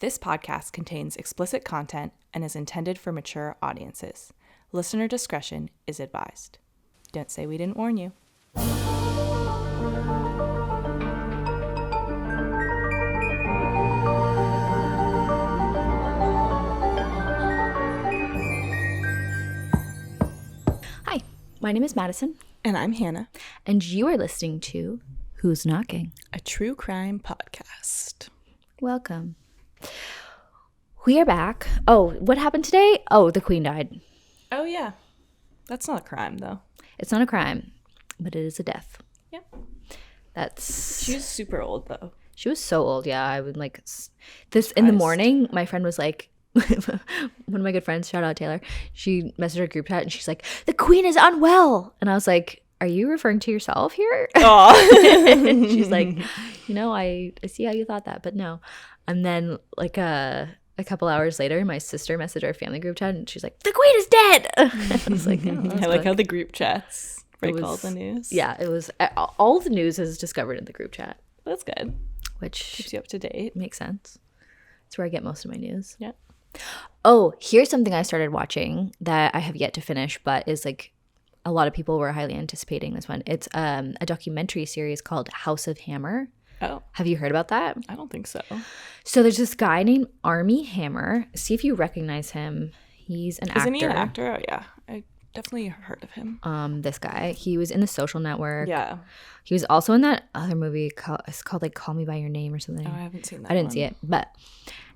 This podcast contains explicit content and is intended for mature audiences. Listener discretion is advised. Don't say we didn't warn you. Hi, my name is Madison. And I'm Hannah. And you are listening to Who's Knocking? A true crime podcast. Welcome. We are back. Oh, what happened today? Oh, the Queen died. Oh, yeah. That's not a crime, though. It's not a crime, but it is a death. Yep. She was super old, though. She was so old, yeah. I would like this in the morning. My friend was like, one of my good friends, shout out Taylor, she messaged our group chat and she's like, the Queen is unwell. And I was like, are you referring to yourself here? And she's like, I see how you thought that, but no. And then like a couple hours later, my sister messaged our family group chat and she's like, the Queen is dead. I was like, I like how the group chats break all the news. Yeah, it was all the news is discovered in the group chat. That's good. Which keeps you up to date. Makes sense. It's where I get most of my news. Yeah. Oh, here's something I started watching that I have yet to finish, but is like a lot of people were highly anticipating this one. It's a documentary series called House of Hammer. Oh. Have you heard about that? I don't think so. So there's this guy named Armie Hammer. See if you recognize him. He's an actor. Isn't he an actor? Oh, yeah. I definitely heard of him. This guy. He was in The Social Network. Yeah. He was also in that other movie it's called like Call Me By Your Name or something. Oh, I haven't seen that I didn't see it. But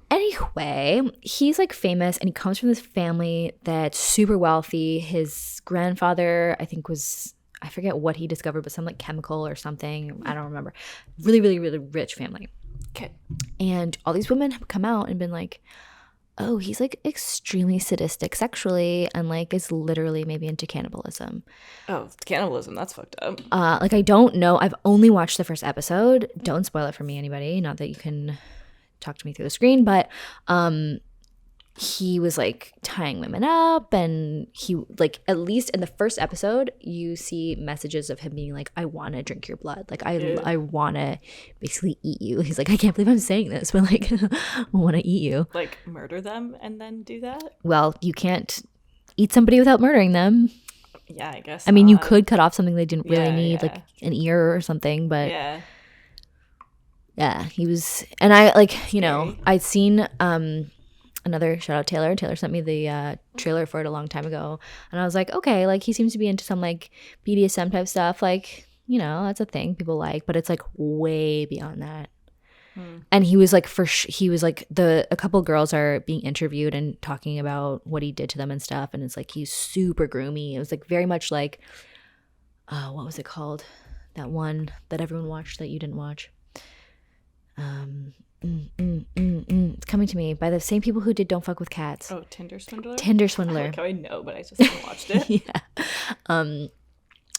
anyway, he's like famous and he comes from this family that's super wealthy. His grandfather, I think I forget what he discovered, but some like chemical or something. I don't remember. Really, really, really rich family. Okay. And all these women have come out and been like, oh, he's like extremely sadistic sexually and like is literally maybe into cannibalism. Oh, cannibalism. That's fucked up. Like I don't know. I've only watched the first episode. Don't spoil it for me, anybody. Not that you can talk to me through the screen, but he was like tying women up and he like at least in the first episode you see messages of him being like, I want to drink your blood, like I want to basically eat you. He's like, I can't believe I'm saying this, but like I want to eat you, like murder them and then do that. Well, you can't eat somebody without murdering them. Yeah, I guess I mean you could cut off something they didn't really need, like an ear or something, but yeah, he was. And I like, I'd seen another shout out Taylor. Taylor sent me the trailer for it a long time ago. And I was like, okay, like he seems to be into some like BDSM type stuff. Like, that's a thing people like, but it's like way beyond that. And he was like, a couple girls are being interviewed and talking about what he did to them and stuff. And it's like, he's super groomy. It was like very much like, what was it called? That one that everyone watched that you didn't watch. It's coming to me by the same people who did Don't Fuck with Cats. Oh, Tinder Swindler? Tinder Swindler. Like how I know, but I just haven't watched it. Yeah.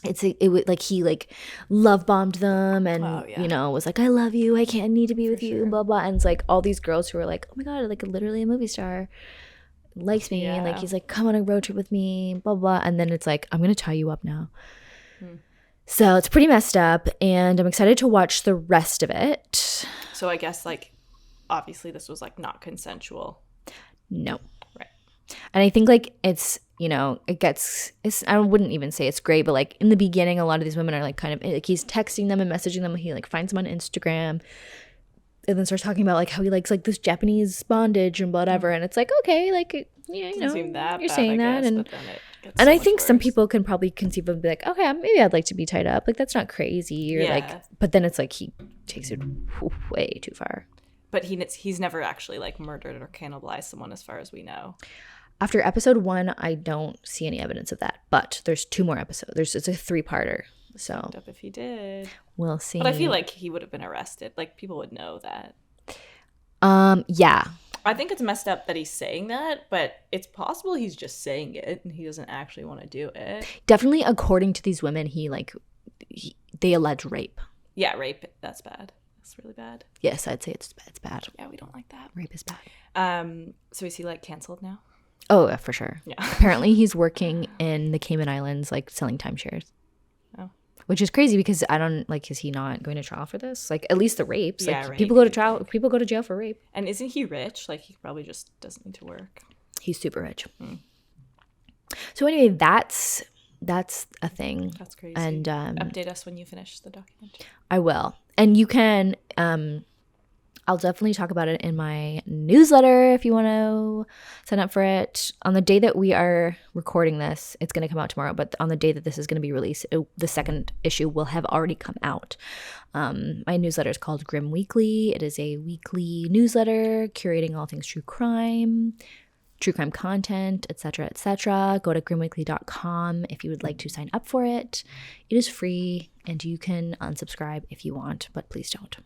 It was like he like love bombed them and was like, I love you, I can't need to be with you, blah blah. And it's like all these girls who are like, oh my god, like literally a movie star likes me, and like he's like, come on a road trip with me, blah blah. And then it's like, I'm gonna tie you up now. So it's pretty messed up, and I'm excited to watch the rest of it. So I guess like obviously this was like not consensual. No. Right. And I think like it's, I wouldn't even say it's great, but like in the beginning, a lot of these women are like kind of like he's texting them and messaging them. He like finds them on Instagram and then starts talking about like how he likes like this Japanese bondage and whatever. And it's like, okay, like, you're saying that. And I think some people can probably conceive of be like, okay, maybe I'd like to be tied up. Like, that's not crazy. Or like, but then it's like he takes it way too far. But he's never actually like murdered or cannibalized someone as far as we know. After episode 1, I don't see any evidence of that. But there's 2 more episodes. It's a 3-parter. So up if he did. We'll see. But I feel like he would have been arrested. Like people would know that. Yeah. I think it's messed up that he's saying that, but it's possible he's just saying it and he doesn't actually want to do it. Definitely, according to these women, they allege rape. Yeah, rape. That's bad. That's really bad. Yes, I'd say it's bad. Yeah, we don't like that. Rape is bad. So is he like canceled now? Oh, for sure. Yeah. Apparently, he's working in the Cayman Islands, like selling timeshares. Oh. which is crazy because I don't like, is he not going to trial for this? Like, at least the rapes. Yeah, like right. People go to trial. People go to jail for rape. And isn't he rich? Like, he probably just doesn't need to work. He's super rich. So anyway, that's a thing. That's crazy. And update us when you finish the document. I will. And you can I'll definitely talk about it in my newsletter if you want to sign up for it. On the day that we are recording this, it's going to come out tomorrow, but on the day that this is going to be released, the second issue will have already come out. My newsletter is called Grim Weekly. It is a weekly newsletter curating all things true crime content, etc., etc. Go to grimweekly.com if you would like to sign up for it. It is free, and you can unsubscribe if you want, but please don't.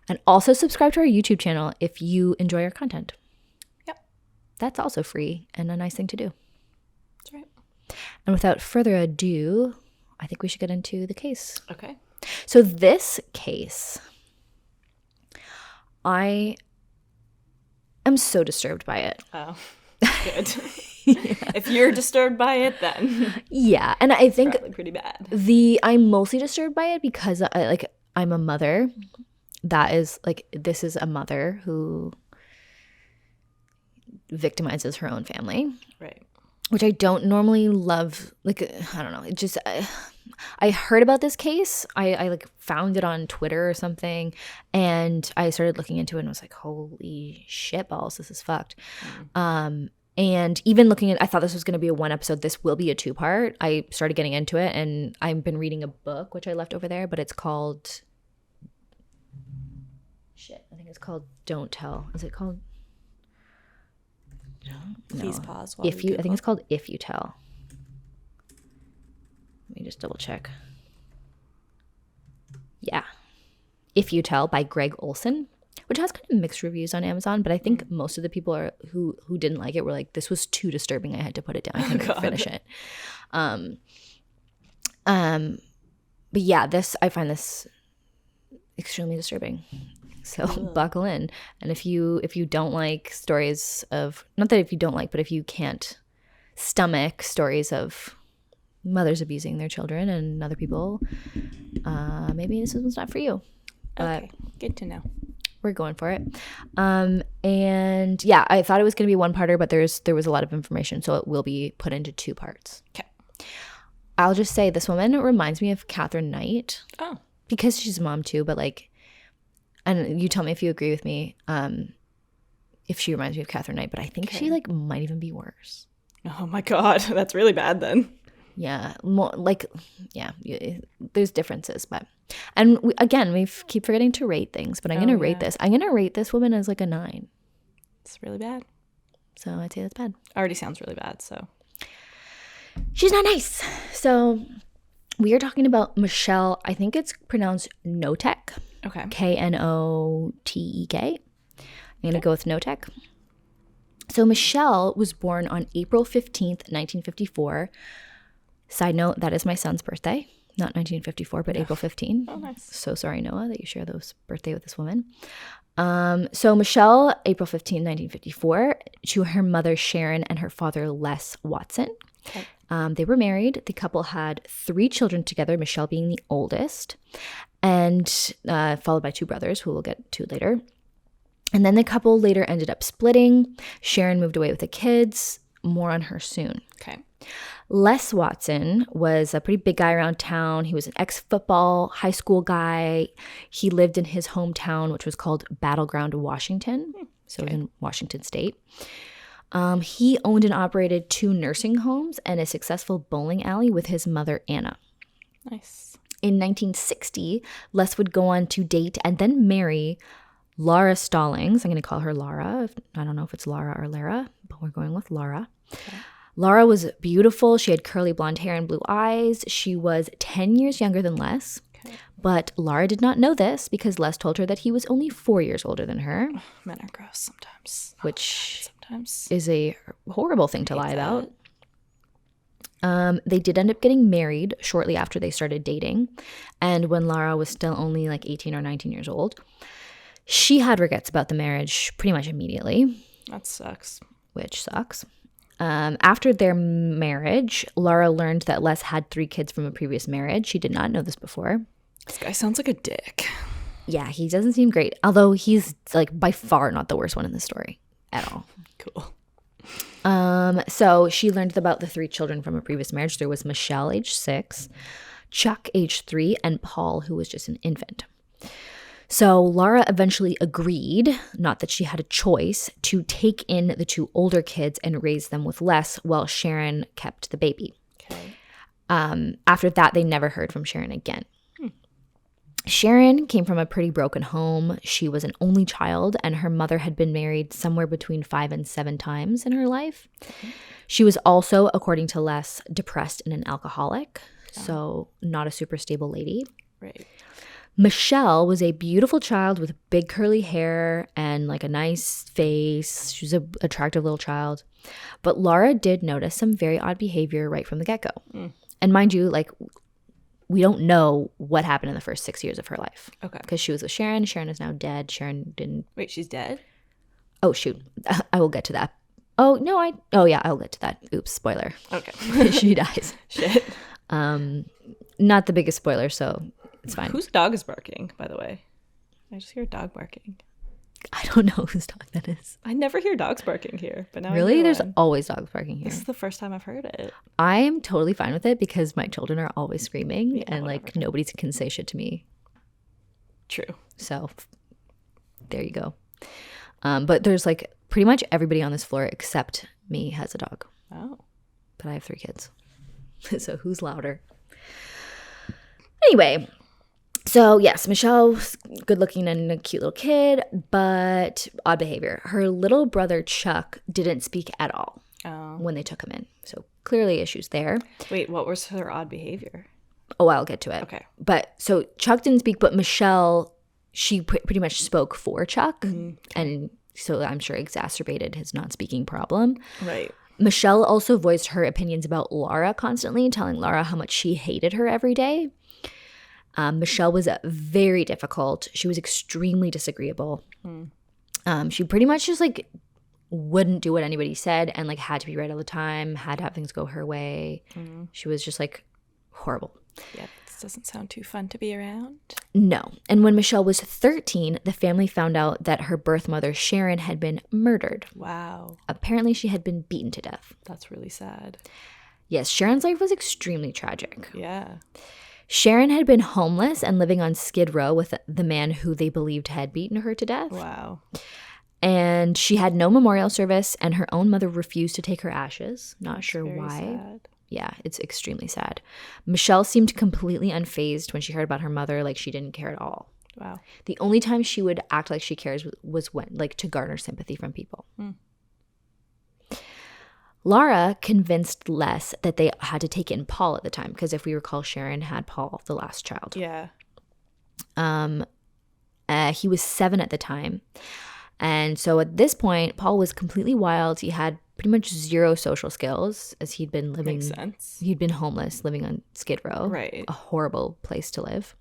And also subscribe to our YouTube channel if you enjoy our content. Yep. That's also free and a nice thing to do. That's right. And without further ado, I think we should get into the case. Okay. So this case, I am so disturbed by it. Oh, good. Yeah. If you're disturbed by it, then yeah. And I think probably pretty bad. I'm mostly disturbed by it because I'm a mother. That is like, this is a mother who victimizes her own family. Right. Which I don't normally love. Like, I don't know. It just, I heard about this case. I like found it on Twitter or something. And I started looking into it and was like, holy shit balls, this is fucked. And even looking at, I thought this was going to be a one episode. This will be a 2-part. I started getting into it and I've been reading a book, which I left over there, but it's called, I think it's called Don't Tell. Is it called? No. Please pause while I think it's called If You Tell. Let me just double check. Yeah. If You Tell by Greg Olson, which has kind of mixed reviews on Amazon, but I think most of the people who didn't like it were like, this was too disturbing. I had to put it down. I couldn't finish it. But yeah, I find this extremely disturbing. So buckle in. And if you don't like stories of, not that if you don't like, but if you can't stomach stories of mothers abusing their children and other people, maybe this one's not for you. Okay, good to know. We're going for it. And yeah, I thought it was going to be 1-parter, but there was a lot of information, so it will be put into 2 parts. Okay. I'll just say this woman reminds me of Catherine Knight. Oh. Because she's a mom too, but like, and you tell me if you agree with me, if she reminds me of Catherine Knight, but I think she like might even be worse. Oh my God, that's really bad then. Yeah, more like, yeah, there's differences, but, and we keep forgetting to rate things, but I'm going to rate this. I'm going to rate this woman as like a 9. It's really bad. So I'd say that's bad. Already sounds really bad, so. She's not nice. So we are talking about Michelle, I think it's pronounced Knotek. Okay. Knotek. I'm going to go with Knotek. So Michelle was born on April 15th, 1954. Side note, that is my son's birthday. Not 1954, but April 15. Oh, nice. So sorry, Noah, that you share this birthday with this woman. So Michelle, April 15, 1954, to her mother Sharon and her father Les Watson. Okay. They were married. The couple had 3 children together, Michelle being the oldest, and followed by 2 brothers, who we'll get to later. And then the couple later ended up splitting. Sharon moved away with the kids. More on her soon. Okay. Les Watson was a pretty big guy around town. He was an ex-football high school guy. He lived in his hometown, which was called Battleground, Washington. So in Washington State. He owned and operated 2 nursing homes and a successful bowling alley with his mother, Anna. Nice. In 1960, Les would go on to date and then marry Laura Stallings. I'm going to call her Laura. I don't know if it's Laura or Lara, but we're going with Laura. Okay. Laura was beautiful. She had curly blonde hair and blue eyes. She was 10 years younger than Les. Okay. But Laura did not know this because Les told her that he was only 4 years older than her. Oh, men are gross sometimes. Which sometimes is a horrible thing to lie about. They did end up getting married shortly after they started dating. And when Laura was still only like 18 or 19 years old, she had regrets about the marriage pretty much immediately. That sucks. Which sucks. After their marriage, Laura learned that Les had 3 kids from a previous marriage. She did not know this before. This guy sounds like a dick. Yeah, he doesn't seem great. Although he's like by far not the worst one in the story at all. Cool. So she learned about the 3 children from a previous marriage. There was Michelle, age 6, Chuck, age 3, and Paul, who was just an infant. So Laura eventually agreed, not that she had a choice, to take in the 2 older kids and raise them with Les while Sharon kept the baby. Okay. After that, they never heard from Sharon again. Sharon came from a pretty broken home. She was an only child, and her mother had been married somewhere between 5 and 7 times in her life. She was also, according to Les, depressed and an alcoholic, so not a super stable lady. Right. Michelle was a beautiful child with big curly hair and like a nice face. She was an attractive little child. But Laura did notice some very odd behavior right from the get-go. And mind you, like, we don't know what happened in the first 6 years of her life. Okay. Because she was with Sharon. Sharon is now dead. Sharon didn't... Wait, she's dead? Oh, shoot. I will get to that. Oh, no, Oh, yeah, I'll get to that. Oops, spoiler. Okay. She dies. Shit. Not the biggest spoiler, so it's fine. Whose dog is barking, by the way? I just hear a dog barking. I don't know whose dog that is. I never hear dogs barking here, but now really, there's one. Always dogs barking here. This is the first time I've heard it. I am totally fine with it because my children are always screaming, and whatever. like nobody can say shit to me. True. So there you go. But there's like pretty much everybody on this floor except me has a dog. Oh. But I have 3 kids. So who's louder? Anyway. So, yes, Michelle's good looking and a cute little kid, but odd behavior. Her little brother, Chuck, didn't speak at all when they took him in. So, clearly issues there. Wait, what was her odd behavior? Oh, I'll get to it. Okay. But, so Chuck didn't speak, but Michelle, she pretty much spoke for Chuck. And so I'm sure exacerbated his not speaking problem. Right. Michelle also voiced her opinions about Laura constantly, telling Laura how much she hated her every day. Michelle was very difficult. She was extremely disagreeable. She pretty much just like wouldn't do what anybody said and like had to be right all the time, had to have things go her way. She was just like horrible. Yeah, this doesn't sound too fun to be around. No. And when Michelle was 13, the family found out that her birth mother, Sharon, had been murdered. Wow. Apparently she had been beaten to death. That's really sad. Yes, Sharon's life was extremely tragic. Yeah. Sharon had been homeless and living on Skid Row with the man who they believed had beaten her to death. Wow. And she had no memorial service, and her own mother refused to take her ashes. Not sure Very why. sad. Yeah, it's extremely sad. Michelle seemed completely unfazed when she heard about her mother, like she didn't care at all. Wow. The only time she would act like she cares was when, like, to garner sympathy from people. Laura convinced Les that they had to take in Paul at the time, because if we recall, Sharon had Paul, the last child. Yeah. He was 7 at the time. And so at this point, Paul was completely wild. He had pretty much 0 social skills, as he'd been living. Makes sense. He'd been homeless, living on Skid Row. Right. A horrible place to live.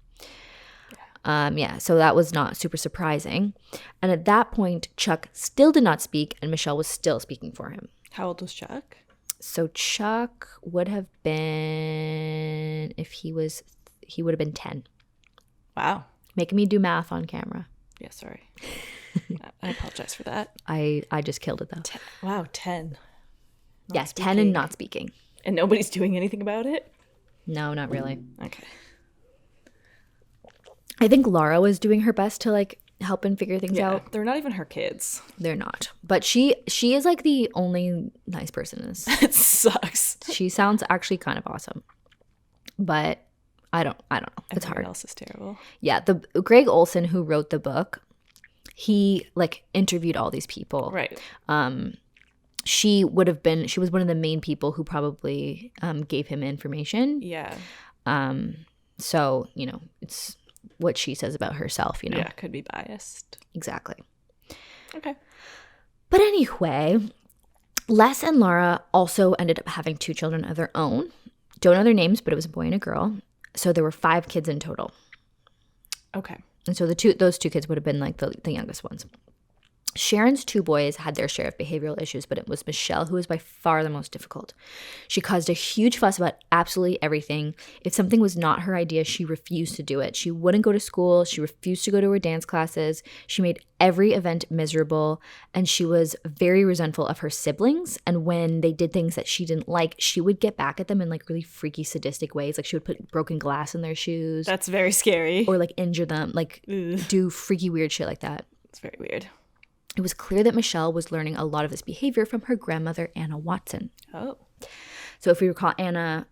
So that was not super surprising. And at that point, Chuck still did not speak, and Michelle was still speaking for him. How old was Chuck? So Chuck would have been, he would have been 10. Wow. Making me do math on camera. Yeah, sorry. I apologize for that. I just killed it though. 10. Wow, 10. Yes, 10 and not speaking. And nobody's doing anything about it? No, not really. Okay. I think Laura was doing her best to like help and figure things out. They're not even her kids. They're not. But she is like the only nice person in this. It sucks. She sounds actually kind of awesome. But I don't know. It's hard. Everyone else is terrible. Yeah, the Greg Olson, who wrote the book, he like interviewed all these people. Right. She was one of the main people who probably gave him information. Yeah. So, it's what she says about herself, Yeah, could be biased. Exactly. Okay. But anyway, Les and Laura also ended up having 2 children of their own. Don't know their names, but it was a boy and a girl. So there were 5 kids in total. Okay. And so those 2 kids would have been like the youngest ones. Sharon's 2 boys had their share of behavioral issues, but it was Michelle who was by far the most difficult. She caused a huge fuss about absolutely everything. If something was not her idea, she refused to do it. She wouldn't go to school. She refused to go to her dance classes. She made every event miserable, and she was very resentful of her siblings. And when they did things that she didn't like, she would get back at them in like really freaky, sadistic ways. Like she would put broken glass in their shoes. That's very scary. Or like injure them, like do freaky weird shit like that. It's very weird. It was clear that Michelle was learning a lot of this behavior from her grandmother, Anna Watson. Oh. So if we recall, Anna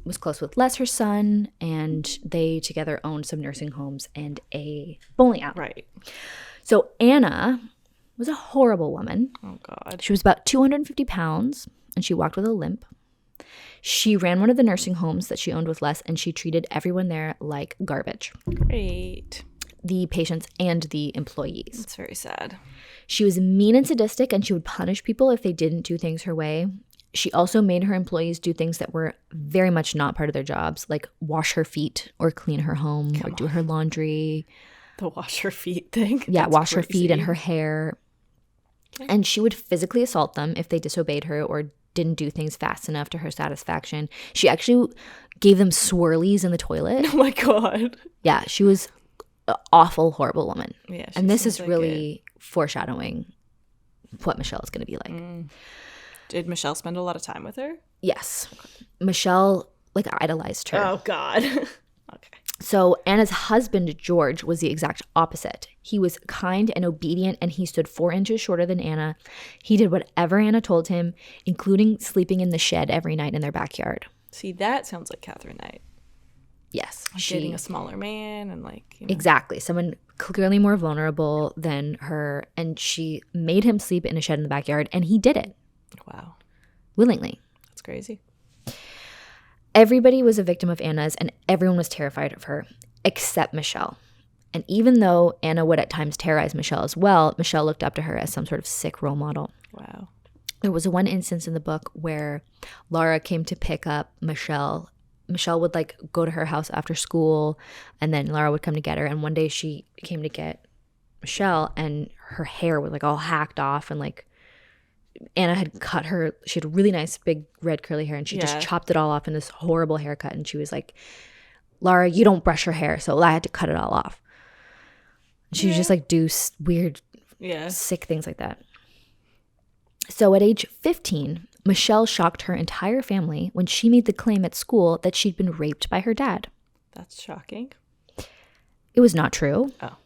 was close with Les, her son, and they together owned some nursing homes and a bowling alley. Right. So Anna was a horrible woman. Oh, God. She was about 250 pounds, and she walked with a limp. She ran one of the nursing homes that she owned with Les, and she treated everyone there like garbage. Great. The patients and the employees. It's very sad. She was mean and sadistic, and she would punish people if they didn't do things her way. She also made her employees do things that were very much not part of their jobs, like wash her feet or clean her home or do her laundry. The wash her feet thing? Yeah, That's wash her crazy. feet and her hair. And she would physically assault them if they disobeyed her or didn't do things fast enough to her satisfaction. She actually gave them swirlies in the toilet. Oh, my God. Yeah, she was an awful, horrible woman. Yeah, and this is really foreshadowing what Michelle is going to be like. Did Michelle spend a lot of time with her? Yes. Michelle, like, idolized her. Oh, God. Okay. So Anna's husband, George, was the exact opposite. He was kind and obedient, and he stood 4 inches shorter than Anna. He did whatever Anna told him, including sleeping in the shed every night in their backyard. See, that sounds like Catherine Knight. Yes. Like dating a smaller man and like, you know. Exactly. Someone clearly more vulnerable than her, and she made him sleep in a shed in the backyard, and he did it. Wow. Willingly. That's crazy. Everybody was a victim of Anna's, and everyone was terrified of her, except Michelle. And even though Anna would at times terrorize Michelle as well, Michelle looked up to her as some sort of sick role model. Wow. There was one instance in the book where Laura came to pick up Michelle. Michelle would like go to her house after school, and then Laura would come to get her. And one day she came to get Michelle, and her hair was like all hacked off, and like Anna had cut her. She had really nice big red curly hair, and she just chopped it all off in this horrible haircut. And she was like, "Laura, you don't brush your hair," so I had to cut it all off. She would just like do weird, sick things like that. So at age 15, Michelle shocked her entire family when she made the claim at school that she'd been raped by her dad. That's shocking. It was not true. Oh.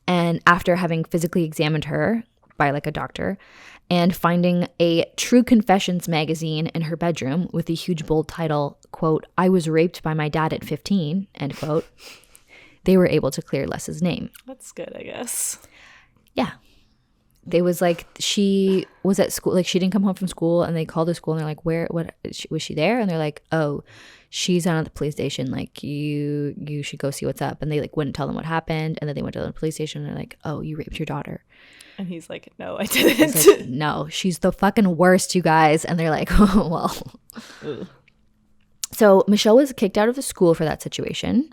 And after having physically examined her by like a doctor and finding a True Confessions magazine in her bedroom with the huge bold title, quote, "I was raped by my dad at 15, end quote, they were able to clear Les's name. That's good, I guess. Yeah. They was like, she was at school, like she didn't come home from school, and they called the school and they're like, was she there? And they're like, oh, she's down at the police station. Like you should go see what's up. And they like wouldn't tell them what happened. And then they went to the police station and they're like, oh, you raped your daughter. And he's like, no, I didn't. He's like, no, she's the fucking worst, you guys. And they're like, oh, well. Ugh. So Michelle was kicked out of the school for that situation.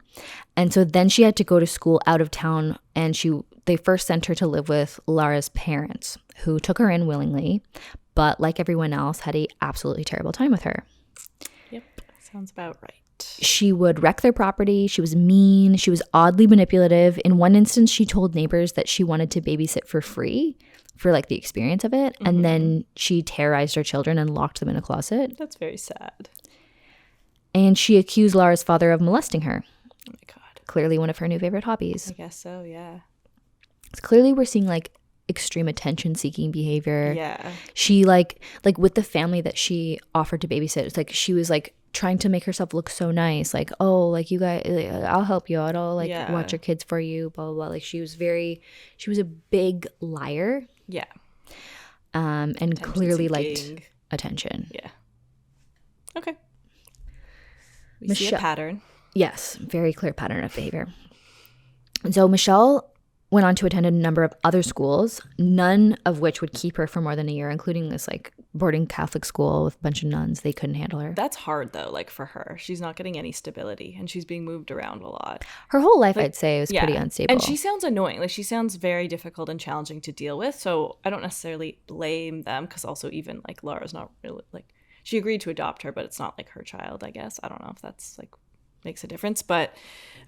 And so then she had to go to school out of town, and they first sent her to live with Laura's parents, who took her in willingly, but like everyone else, had a absolutely terrible time with her. Yep, sounds about right. She would wreck their property. She was mean. She was oddly manipulative. In one instance, she told neighbors that she wanted to babysit for free for like the experience of it. Mm-hmm. And then she terrorized her children and locked them in a closet. That's very sad. And she accused Laura's father of molesting her. Oh my God. Clearly one of her new favorite hobbies. I guess so, yeah. Clearly we're seeing like extreme attention seeking behavior. Yeah. She like with the family that she offered to babysit, it's like she was like trying to make herself look so nice, like, oh, like you guys, I'll help you out, I'll like watch your kids for you, blah blah blah. Like she was a big liar. Yeah. And clearly liked attention. Yeah. Okay. We see a pattern. Yes, very clear pattern of behavior. And so Michelle went on to attend a number of other schools, none of which would keep her for more than a year, including this like boarding Catholic school with a bunch of nuns. They couldn't handle her. That's hard though, like for her. She's not getting any stability and she's being moved around a lot. Her whole life, I'd say, was pretty unstable. And she sounds annoying. Like she sounds very difficult and challenging to deal with. So I don't necessarily blame them, because also even like Laura's not really like, she agreed to adopt her, but it's not like her child, I guess. I don't know if that's like makes a difference, but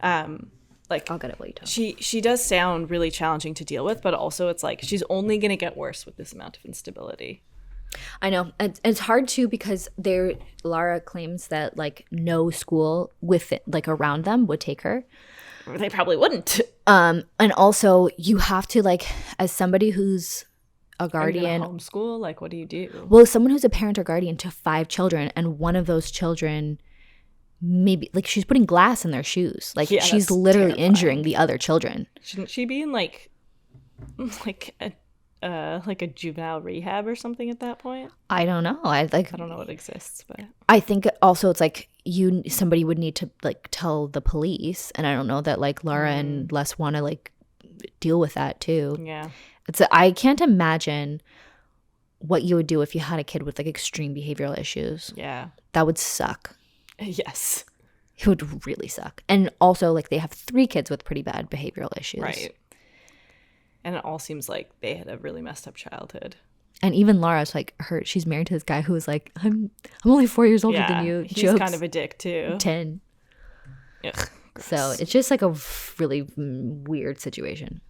like I'll get it later. She does sound really challenging to deal with, but also it's like she's only going to get worse with this amount of instability. I know. And it's hard too, because Lara claims that like no school with it, like around them would take her. They probably wouldn't. And also you have to, like, as somebody who's a guardian, homeschool, like what do you do? Well, someone who's a parent or guardian to 5 children, and one of those children, maybe like she's putting glass in their shoes, like she's literally injuring the other children. Shouldn't she be in like a juvenile rehab or something at that point? I don't know. I don't know what exists, but I think also it's like somebody would need to like tell the police, and I don't know that like Laura and Les want to like deal with that too. Yeah, I can't imagine what you would do if you had a kid with like extreme behavioral issues. Yeah, that would suck. Yes. It would really suck. And also, like, they have 3 kids with pretty bad behavioral issues. Right. And it all seems like they had a really messed up childhood. And even Laura's like, she's married to this guy who was like, I'm only 4 years older than you. He's jokes. Kind of a dick too. 10. Ugh, so it's just like a really weird situation.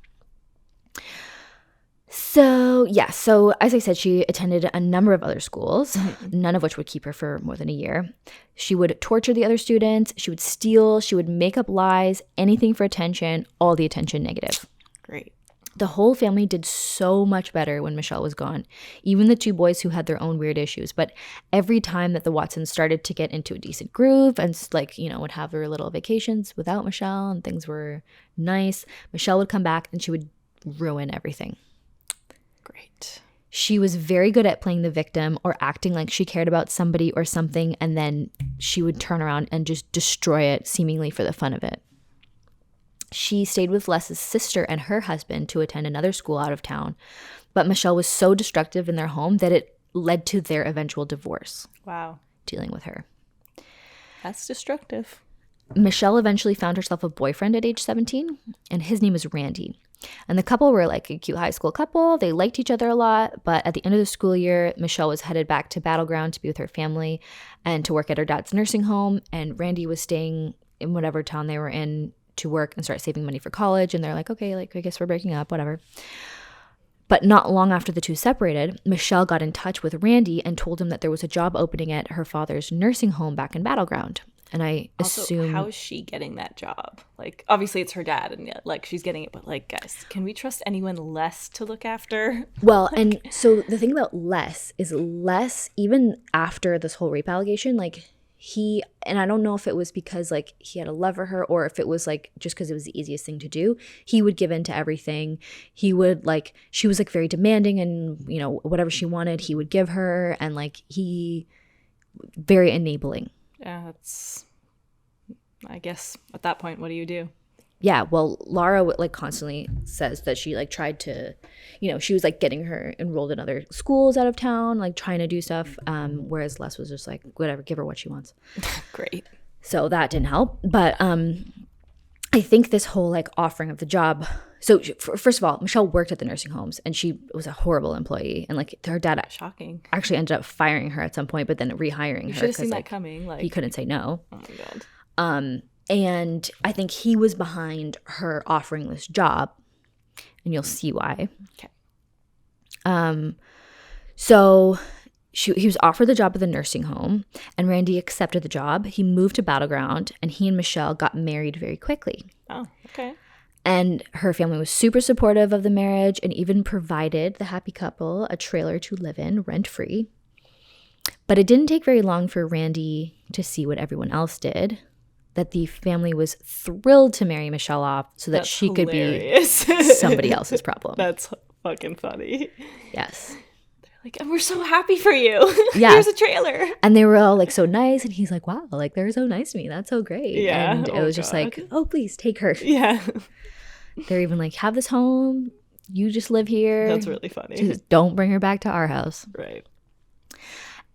So, yeah. So, as I said, she attended a number of other schools, none of which would keep her for more than a year. She would torture the other students. She would steal. She would make up lies, anything for attention, all the attention negative. Great. The whole family did so much better when Michelle was gone, even the 2 boys who had their own weird issues. But every time that the Watsons started to get into a decent groove and, like, you know, would have their little vacations without Michelle and things were nice, Michelle would come back and she would ruin everything. Great. She was very good at playing the victim or acting like she cared about somebody or something, and then she would turn around and just destroy it, seemingly for the fun of it. She stayed with Les's sister and her husband to attend another school out of town, but Michelle was so destructive in their home that it led to their eventual divorce. Wow. Dealing with her. That's destructive. Michelle eventually found herself a boyfriend at age 17, and his name was Randy. And the couple were like a cute high school couple. They liked each other a lot, but at the end of the school year, Michelle was headed back to Battleground to be with her family and to work at her dad's nursing home, and Randy was staying in whatever town they were in to work and start saving money for college. And they're like, okay, like, I guess we're breaking up, whatever. But not long after the 2 separated, Michelle got in touch with Randy and told him that there was a job opening at her father's nursing home back in Battleground. And I assume, how is she getting that job? Like, obviously it's her dad and like she's getting it, but like, guys, can we trust anyone less to look after? Well, like, and so the thing about Les is Les, even after this whole rape allegation, like and I don't know if it was because like he had a love for her or if it was like just because it was the easiest thing to do, he would give in to everything. He would like, she was like very demanding, and you know, whatever she wanted, he would give her, and like very enabling. Yeah, that's, I guess at that point, what do you do? Yeah, well, Laura like constantly says that she like tried to, you know, she was like getting her enrolled in other schools out of town, like trying to do stuff, whereas Les was just like, whatever, give her what she wants. Great. So that didn't help. But I think this whole like offering of the job. So first of all, Michelle worked at the nursing homes, and she was a horrible employee, and like her dad shocking actually ended up firing her at some point, but then rehiring her. You should have seen like, that coming. Like, he couldn't say no. Oh my God. And I think he was behind her offering this job, and you'll see why. Okay. So he was offered the job at the nursing home, and Randy accepted the job. He moved to Battleground, and he and Michelle got married very quickly. Oh, okay. And her family was super supportive of the marriage and even provided the happy couple a trailer to live in rent-free. But it didn't take very long for Randy to see what everyone else did, that the family was thrilled to marry Michelle off so that That's she hilarious. Could be somebody else's problem. That's fucking funny. Yes. They're like, and we're so happy for you. Yeah. Here's a trailer. And they were all like so nice, and he's like, wow, like they're so nice to me. That's so great. Yeah. And it was just like, oh, please take her. Yeah. They're even like, have this home. You just live here. That's really funny. Just don't bring her back to our house. Right.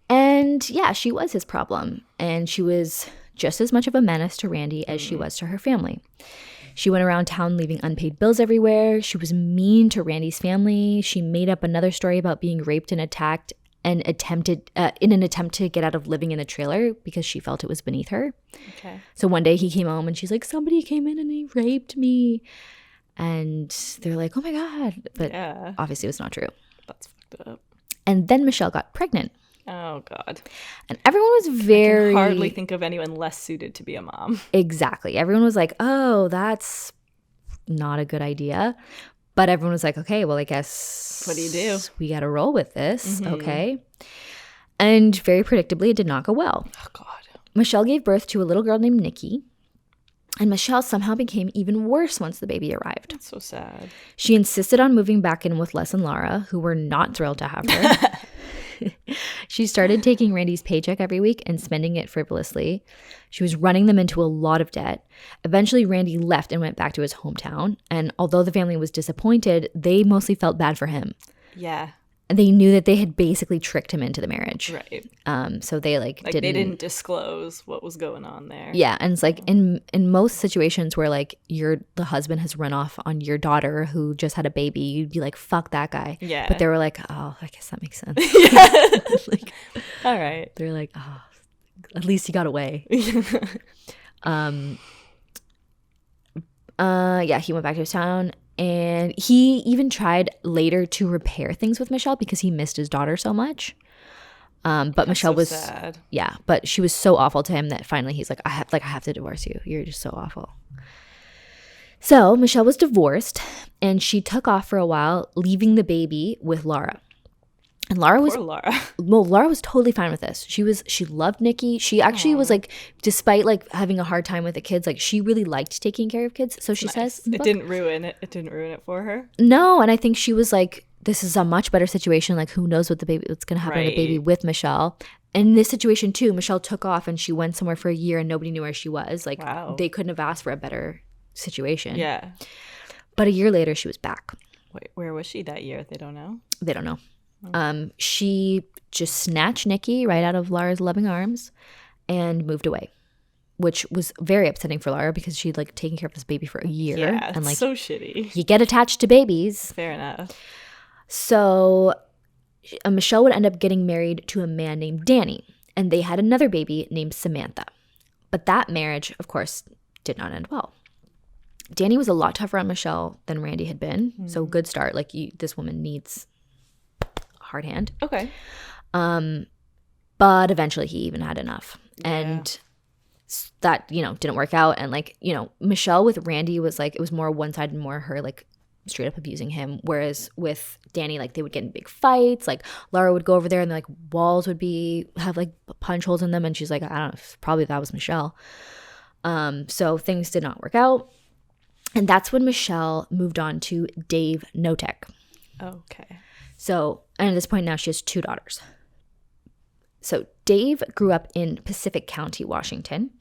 And yeah, she was his problem. And she was just as much of a menace to Randy as she was to her family. She went around town leaving unpaid bills everywhere. She was mean to Randy's family. She made up another story about being raped and attacked and attempted in an attempt to get out of living in the trailer because she felt it was beneath her. Okay. So one day he came home and she's like, somebody came in and he raped me. And they're like, oh my God. But obviously it was not true. That's fucked up. And then Michelle got pregnant. Oh, God. And everyone was very... I can hardly think of anyone less suited to be a mom. Exactly. Everyone was like, oh, that's not a good idea. But everyone was like, okay, well, I guess... What do you do? We got to roll with this. Okay. And very predictably, it did not go well. Oh, God. Michelle gave birth to a little girl named Nikki. And Michelle somehow became even worse once the baby arrived. That's so sad. She insisted on moving back in with Les and Lara, who were not thrilled to have her. She started taking Randy's paycheck every week and spending it frivolously. She was running them into a lot of debt. Eventually, Randy left and went back to his hometown. And although the family was disappointed, they mostly felt bad for him. Yeah. They knew that they had basically tricked him into the marriage. Right. So they they didn't disclose what was going on there. Yeah, and it's like in most situations where like the husband has run off on your daughter who just had a baby, you'd be like, fuck that guy. Yeah. But they were like, oh, I guess that makes sense. Like, all right. They're like, oh, at least he got away. Yeah, he went back to his town. And he even tried later to repair things with Michelle because he missed his daughter so much. But That's Michelle so was sad. Yeah, but she was so awful to him that finally he's like, I have to divorce you. You're just so awful. So Michelle was divorced and she took off for a while, leaving the baby with Lara. And Lara was Lara was totally fine with this. She loved Nikki. She actually was like, despite like having a hard time with the kids, like she really liked taking care of kids. So she says it didn't ruin it. It didn't ruin it for her. No, and I think she was like, this is a much better situation. Like who knows what's gonna happen to the baby with Michelle. And in this situation too, Michelle took off and she went somewhere for a year and nobody knew where she was. Like they couldn't have asked for a better situation. Yeah. But a year later she was back. Wait, where was she that year? They don't know. They don't know. She just snatched Nikki right out of Lara's loving arms and moved away, which was very upsetting for Lara because she'd like taken care of this baby for a year. Yeah, and like so shitty. You get attached to babies. Fair enough. So Michelle would end up getting married to a man named Danny, and they had another baby named Samantha. But that marriage, of course, did not end well. Danny was a lot tougher on Michelle than Randy had been. So good start. Like this woman needs hard hand. Okay. But eventually he even had enough. And that, didn't work out. And like, Michelle with Randy was like, it was more one-sided, more her like straight up abusing him. Whereas with Danny, like they would get in big fights. Like Lara would go over there and like walls would have like punch holes in them. And she's like, I don't know, probably that was Michelle. So things did not work out. And that's when Michelle moved on to Dave Knotek. Okay. So, and at this point now she has 2 daughters. So Dave grew up in Pacific County, Washington.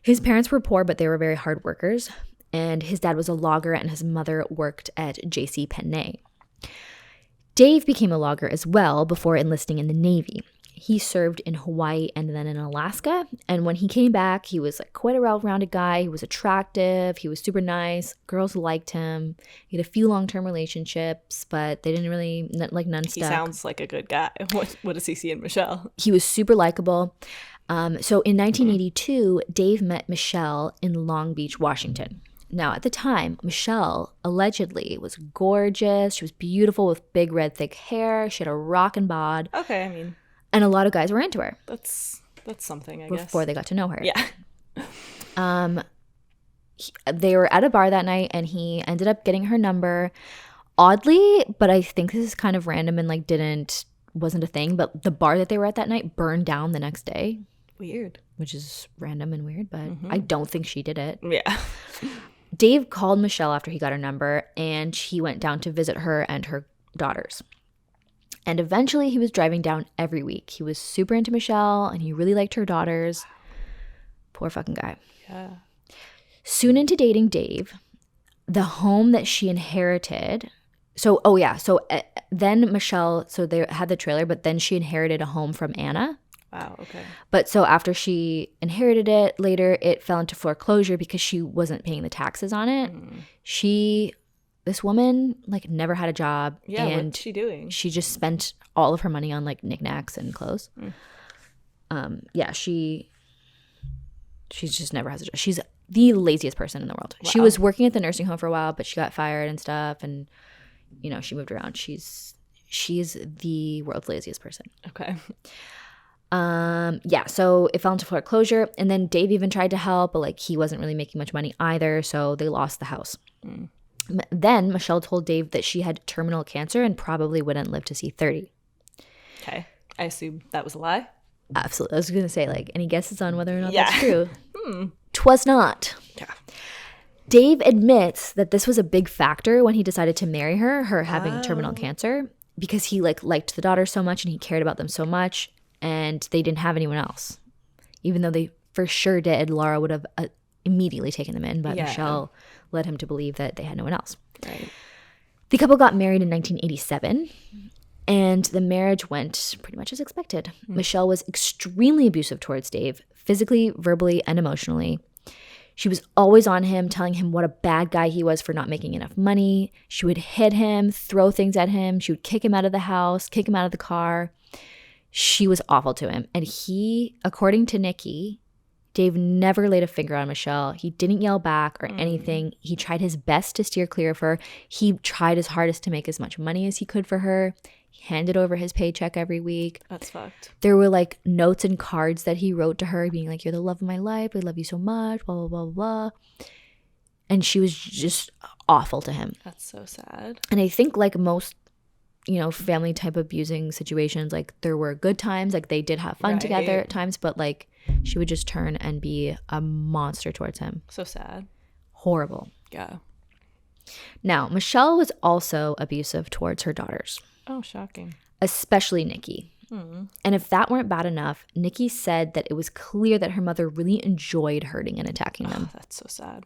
His parents were poor, but they were very hard workers. And his dad was a logger and his mother worked at J.C. Penney. Dave became a logger as well before enlisting in the Navy. He served in Hawaii and then in Alaska. And when he came back, he was like quite a well-rounded guy. He was attractive. He was super nice. Girls liked him. He had a few long-term relationships, but they didn't really, like none stuck. He sounds like a good guy. What does he see in Michelle? He was super likable. So in 1982, Dave met Michelle in Long Beach, Washington. Now, at the time, Michelle allegedly was gorgeous. She was beautiful with big red thick hair. She had a rockin' bod. Okay, I mean... And a lot of guys were into her. That's something, I guess. Before they got to know her. Yeah. They were at a bar that night and he ended up getting her number. Oddly, but I think this is kind of random and like wasn't a thing, but the bar that they were at that night burned down the next day. Weird. Which is random and weird, but I don't think she did it. Yeah. Dave called Michelle after he got her number and he went down to visit her and her daughters. And eventually he was driving down every week. He was super into Michelle and he really liked her daughters. Poor fucking guy. Yeah. Soon into dating Dave, the home that she inherited. So then Michelle, so they had the trailer, but then she inherited a home from Anna. Wow, okay. But so after she inherited it, later it fell into foreclosure because she wasn't paying the taxes on it. This woman, like, never had a job. Yeah, and what's she doing? She just spent all of her money on, like, knickknacks and clothes. Yeah, she just never has a job. She's the laziest person in the world. Wow. She was working at the nursing home for a while, but she got fired and stuff, and, you know, she moved around. She's the world's laziest person. Okay. Yeah, so it fell into foreclosure, and then Dave even tried to help, but, like, he wasn't really making much money either, so they lost the house. Then Michelle told Dave that she had terminal cancer and probably wouldn't live to see 30. Okay. I assume that was a lie? Absolutely. I was going to say, like, any guesses on whether or not that's true? 'Twas not. Yeah. Dave admits that this was a big factor when he decided to marry her having terminal cancer, because he, like, liked the daughter so much and he cared about them so much, and they didn't have anyone else. Even though they for sure did, Laura would have immediately taken them in, but Michelle led him to believe that they had no one else. Right. The couple got married in 1987, and the marriage went pretty much as expected. Michelle was extremely abusive towards Dave, physically, verbally, and emotionally. She was always on him, telling him what a bad guy he was for not making enough money. She would hit him, throw things at him. She would kick him out of the house, kick him out of the car. She was awful to him. And he, according to Nikki, Dave never laid a finger on Michelle. He didn't yell back or anything. He tried his best to steer clear of her. He tried his hardest to make as much money as he could for her. He handed over his paycheck every week. That's fucked. There were, like, notes and cards that he wrote to her being like, "You're the love of my life. I love you so much, blah, blah, blah, blah." And she was just awful to him. That's so sad. And I think, like most, you know, family type abusing situations, like, there were good times, like, they did have fun together at times, but, like, she would just turn and be a monster towards him. So sad. Horrible. Yeah. Now, Michelle was also abusive towards her daughters. Oh, shocking. Especially Nikki. And if that weren't bad enough, Nikki said that it was clear that her mother really enjoyed hurting and attacking them. Oh, that's so sad.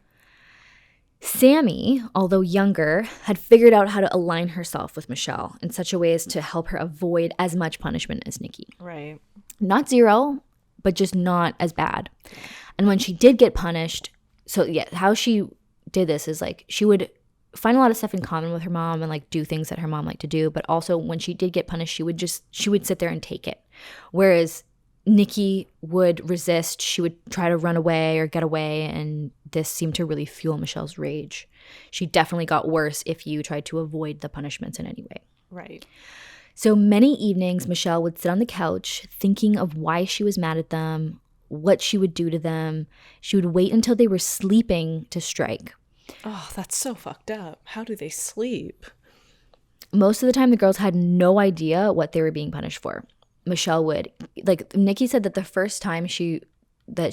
Sammy, although younger, had figured out how to align herself with Michelle in such a way as to help her avoid as much punishment as Nikki. Right. Not zero, but just not as bad. And when she did get punished, so yeah, how she did this is, like, she would find a lot of stuff in common with her mom and, like, do things that her mom liked to do, but also when she did get punished, she would sit there and take it. Whereas Nikki would resist. She would try to run away or get away, and this seemed to really fuel Michelle's rage. She definitely got worse if you tried to avoid the punishments in any way. Right. So many evenings, Michelle would sit on the couch thinking of why she was mad at them, what she would do to them. She would wait until they were sleeping to strike. Oh, that's so fucked up. How do they sleep? Most of the time, the girls had no idea what they were being punished for. Michelle would, like, Nikki said that the first time she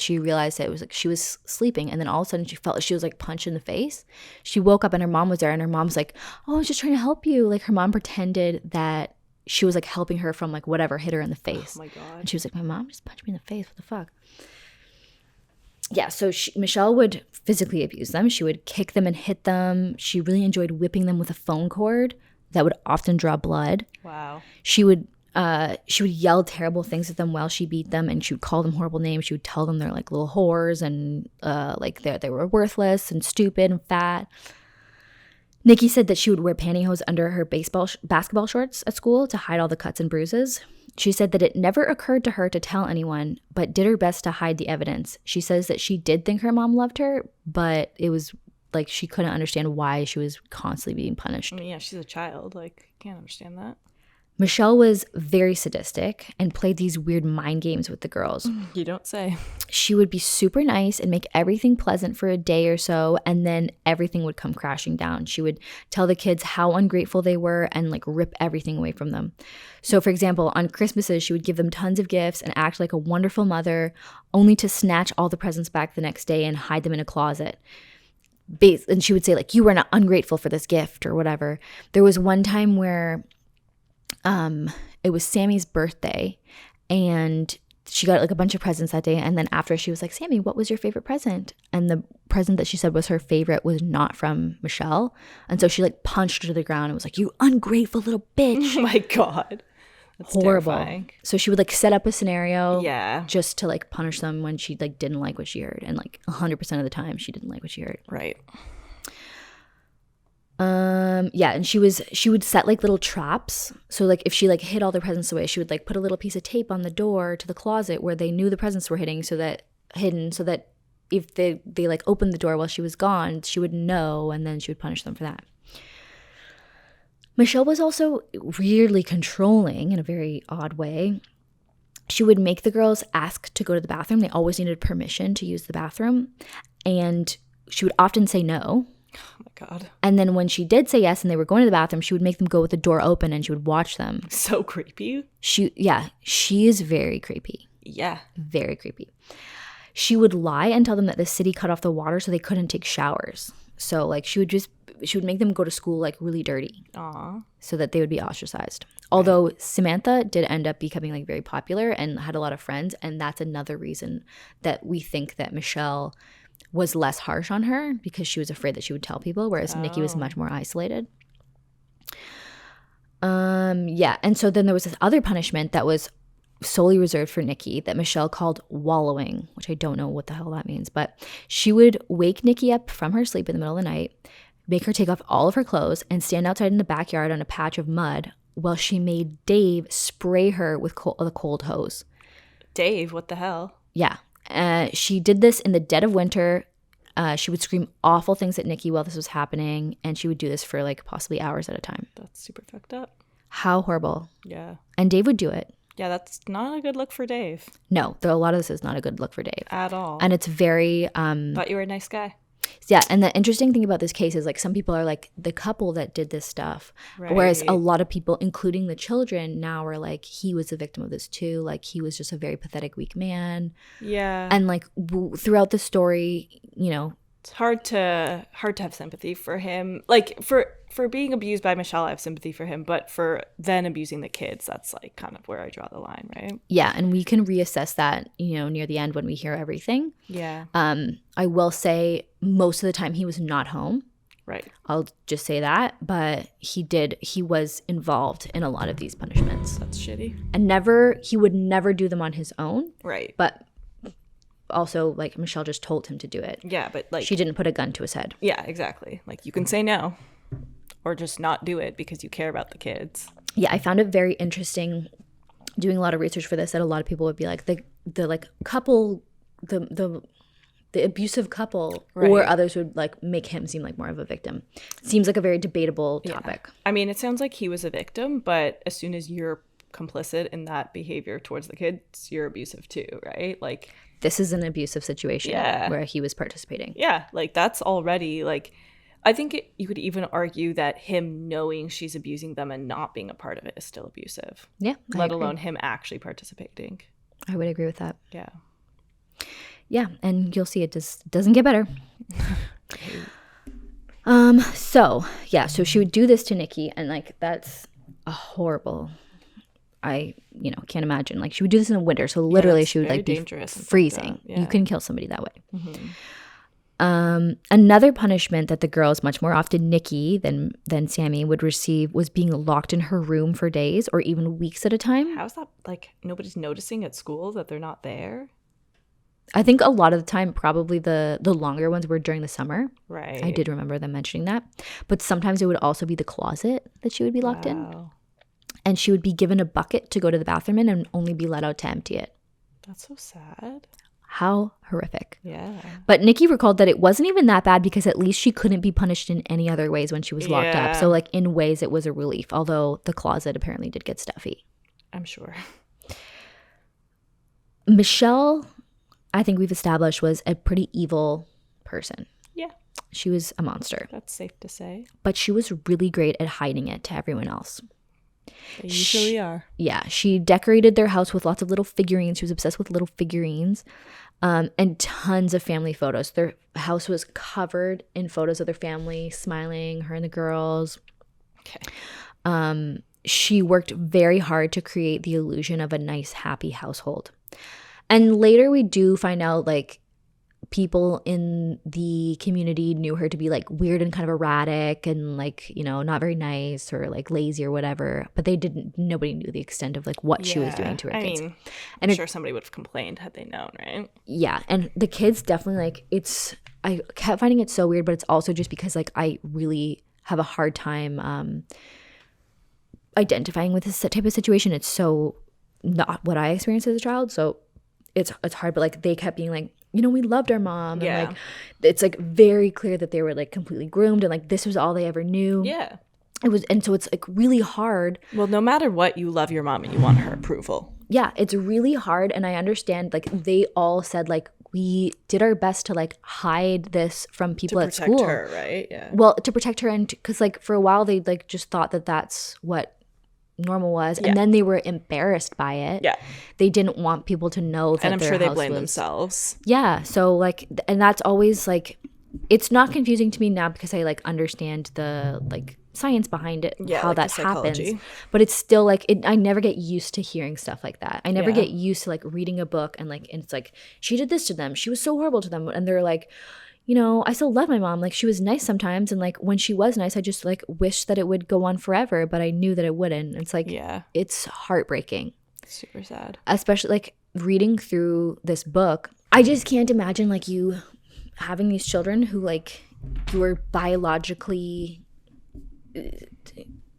realized that it was, like, she was sleeping, and then all of a sudden she felt like she was, like, punched in the face. She woke up and her mom was there, and her mom's like, "Oh, I was just trying to help you." Like, her mom pretended that she was, like, helping her from, like, whatever hit her in the face. Oh my God. And she was like, "My mom just punched me in the face. What the fuck?" Yeah, so Michelle would physically abuse them. She would kick them and hit them. She really enjoyed whipping them with a phone cord that would often draw blood. Wow. She would yell terrible things at them while she beat them, and she would call them horrible names. She would tell them they're, like, little whores, and like they were worthless and stupid and fat. Nikki said that she would wear pantyhose under her basketball shorts at school to hide all the cuts and bruises. She said that it never occurred to her to tell anyone, but did her best to hide the evidence. She says that she did think her mom loved her, but it was like she couldn't understand why she was constantly being punished. I mean, yeah, she's a child. Like, can't understand that. Michelle was very sadistic and played these weird mind games with the girls. You don't say. She would be super nice and make everything pleasant for a day or so, and then everything would come crashing down. She would tell the kids how ungrateful they were and, like, rip everything away from them. So, for example, on Christmases, she would give them tons of gifts and act like a wonderful mother, only to snatch all the presents back the next day and hide them in a closet. And she would say, like, "You were not ungrateful for this gift," or whatever. There was one time where it was Sammy's birthday, and she got like a bunch of presents that day. And then after, she was like, Sammy, what was your favorite present? And the present that she said was her favorite was not from Michelle. And so she like punched her to the ground and was like, you ungrateful little bitch. Oh my God. That's horrible. Terrifying. So she would like set up a scenario Yeah. just to like punish them when she like didn't like what she heard. And like 100% of the time she didn't like what she heard. Right. Yeah, and she would set like little traps. So like if she like hid all the presents away, she would like put a little piece of tape on the door to the closet where they knew the presents were hidden, so that if they like opened the door while she was gone, she would know, and then she would punish them for that. Michelle was also weirdly controlling in a very odd way. She would make the girls ask to go to the bathroom. They always needed permission to use the bathroom, and she would often say no. Oh my God. And then when she did say yes and they were going to the bathroom, she would make them go with the door open and she would watch them. So creepy. She is very creepy. Yeah. Very creepy. She would lie and tell them that the city cut off the water so they couldn't take showers. So like she would make them go to school like really dirty. Aw. So that they would be ostracized. Although Samantha did end up becoming like very popular and had a lot of friends, and that's another reason that we think that Michelle was less harsh on her, because she was afraid that she would tell people, whereas Nikki was much more isolated. Yeah, and so then there was this other punishment that was solely reserved for Nikki that Michelle called wallowing, which I don't know what the hell that means, but she would wake Nikki up from her sleep in the middle of the night, make her take off all of her clothes, and stand outside in the backyard on a patch of mud while she made Dave spray her with the cold hose. Dave, what the hell? Yeah. She did this in the dead of winter. She would scream awful things at Nikki while this was happening, and she would do this for like possibly hours at a time. That's super fucked up. How horrible. Yeah. And Dave would do it. Yeah, that's not a good look for Dave. No, a lot of this is not a good look for Dave. At all. And it's very... Thought you were a nice guy. Yeah, and the interesting thing about this case is like some people are like the couple that did this stuff, right. Whereas a lot of people, including the children, now are like, he was a victim of this too. Like he was just a very pathetic, weak man. Yeah. And like throughout the story, you know, it's hard to have sympathy for him. Like for being abused by Michelle, I have sympathy for him, but for then abusing the kids, that's like kind of where I draw the line, right? Yeah, and we can reassess that, you know, near the end when we hear everything. Yeah. I will say most of the time he was not home. Right. I'll just say that, but he was involved in a lot of these punishments. That's shitty. And he would never do them on his own. Right. But also, like, Michelle just told him to do it. Yeah, but like... She didn't put a gun to his head. Yeah, exactly. Like, you can say no or just not do it because you care about the kids. Yeah, I found it very interesting doing a lot of research for this, that a lot of people would be like, the like couple, the abusive couple, right. Or others would like make him seem like more of a victim. Seems like a very debatable topic. Yeah. I mean, it sounds like he was a victim, but as soon as you're complicit in that behavior towards the kids, you're abusive too, right? Like... This is an abusive situation where he was participating. Yeah, like that's already like, I think you could even argue that him knowing she's abusing them and not being a part of it is still abusive. Yeah. Let alone him actually participating. I would agree with that. Yeah. Yeah, and you'll see it just doesn't get better. So she would do this to Nikki, and like that's a horrible... I can't imagine. Like she would do this in the winter, so literally she would like be freezing. Yeah. You can kill somebody that way. Mm-hmm. Another punishment that the girls, much more often Nikki than Sammy, would receive was being locked in her room for days or even weeks at a time. How's that? Like nobody's noticing at school that they're not there? I think a lot of the time, probably the longer ones were during the summer. Right. I did remember them mentioning that, but sometimes it would also be the closet that she would be locked in. And she would be given a bucket to go to the bathroom in and only be let out to empty it. That's so sad. How horrific. Yeah. But Nikki recalled that it wasn't even that bad because at least she couldn't be punished in any other ways when she was locked up. So like in ways it was a relief, although the closet apparently did get stuffy. I'm sure. Michelle, I think we've established, was a pretty evil person. Yeah. She was a monster. That's safe to say. But she was really great at hiding it to everyone else. They usually are. Yeah. She decorated their house with lots of little figurines. She was obsessed with little figurines and tons of family photos. Their house was covered in photos of their family, smiling, her and the girls. Okay. She worked very hard to create the illusion of a nice, happy household. And later we do find out like people in the community knew her to be like weird and kind of erratic and like, you know, not very nice or like lazy or whatever, but nobody knew the extent of like what she was doing to her kids. And I'm sure somebody would have complained had they known, right? Yeah, and the kids definitely like I kept finding it so weird, but it's also just because like I really have a hard time identifying with this type of situation. It's so not what I experienced as a child, so it's hard, but like they kept being like, you know, we loved our mom. And like it's like very clear that they were like completely groomed and like this was all they ever knew. Yeah. It was, and so it's like really hard. Well, no matter what, you love your mom and you want her approval. Yeah, it's really hard. And I understand like they all said like we did our best to like hide this from people at school. To protect her, right? Yeah. Well, to protect her, and because like for a while they like just thought that that's what normal was, and then they were embarrassed by it. Yeah, they didn't want people to know that. And I'm their sure they house blame was, themselves. Yeah, so like, and that's always like, it's not confusing to me now because I like understand the like science behind it, how like that happens. But it's still like I never get used to hearing stuff like that. I never get used to like reading a book and it's like she did this to them, she was so horrible to them, and they're like, you know, I still love my mom. Like she was nice sometimes, and like when she was nice, I just like wish that it would go on forever, but I knew that it wouldn't. It's like it's heartbreaking. Super sad. Especially like reading through this book. I just can't imagine like you having these children who like you were biologically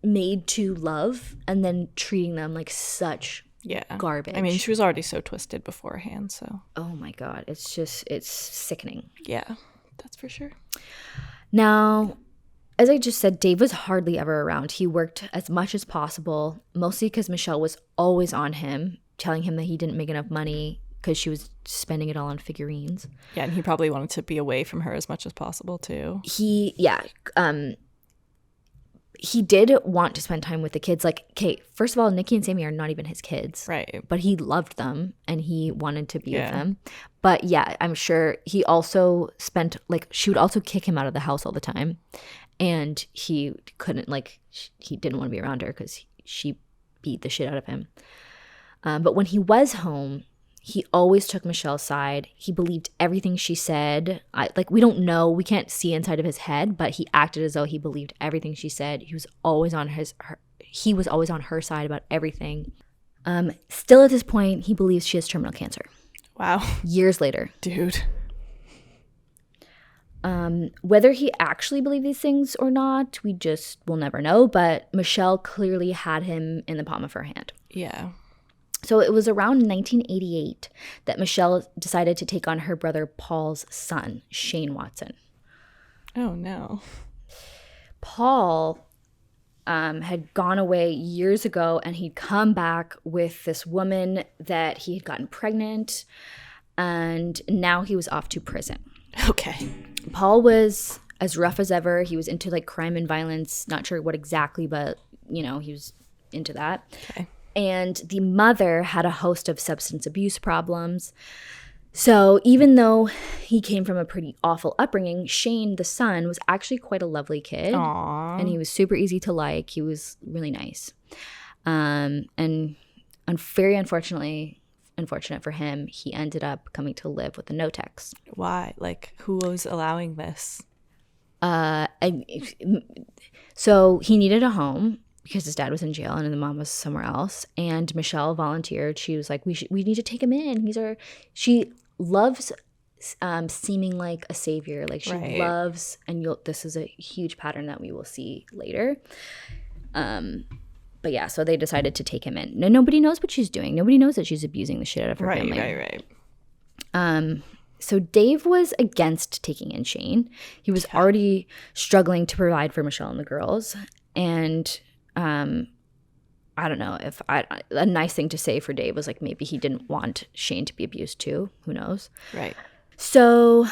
made to love and then treating them like such garbage. I mean, she was already so twisted beforehand, so. Oh my God. It's sickening. Yeah, that's for sure. Now, as I just said, Dave was hardly ever around. He worked as much as possible, mostly because Michelle was always on him, telling him that he didn't make enough money because she was spending it all on figurines. Yeah, and he probably wanted to be away from her as much as possible, too. He did want to spend time with the kids. Like, okay, first of all, Nikki and Sammy are not even his kids. Right. But he loved them and he wanted to be with them. But yeah, I'm sure he also spent, like, she would also kick him out of the house all the time. And he couldn't, like, he didn't want to be around her because she beat the shit out of him. But when he was home, he always took Michelle's side. He believed everything she said. We don't know. We can't see inside of his head, but he acted as though he believed everything she said. He was always on her side about everything. Still at this point, he believes she has terminal cancer. Wow. Years later. Dude. Whether he actually believed these things or not, we just will never know. But Michelle clearly had him in the palm of her hand. Yeah. So it was around 1988 that Michelle decided to take on her brother Paul's son, Shane Watson. Oh, no. Paul had gone away years ago, and he'd come back with this woman that he had gotten pregnant, and now he was off to prison. Okay. Paul was as rough as ever. He was into like crime and violence, not sure what exactly, but you know, he was into that. Okay. And the mother had a host of substance abuse problems. So even though he came from a pretty awful upbringing, Shane, the son, was actually quite a lovely kid. Aww. And he was super easy to like. He was really nice. And very unfortunate for him, he ended up coming to live with the Knoteks. Why? Like, who was allowing this? So he needed a home because his dad was in jail and the mom was somewhere else. And Michelle volunteered. She was like, we need to take him in. She loves seeming like a savior. Like she loves, and this is a huge pattern that we will see later. But yeah, so they decided to take him in. And nobody knows what she's doing. Nobody knows that she's abusing the shit out of her family. Right. So Dave was against taking in Shane. He was already struggling to provide for Michelle and the girls. And I don't know if a nice thing to say for Dave was like maybe he didn't want Shane to be abused too. Who knows? Right. So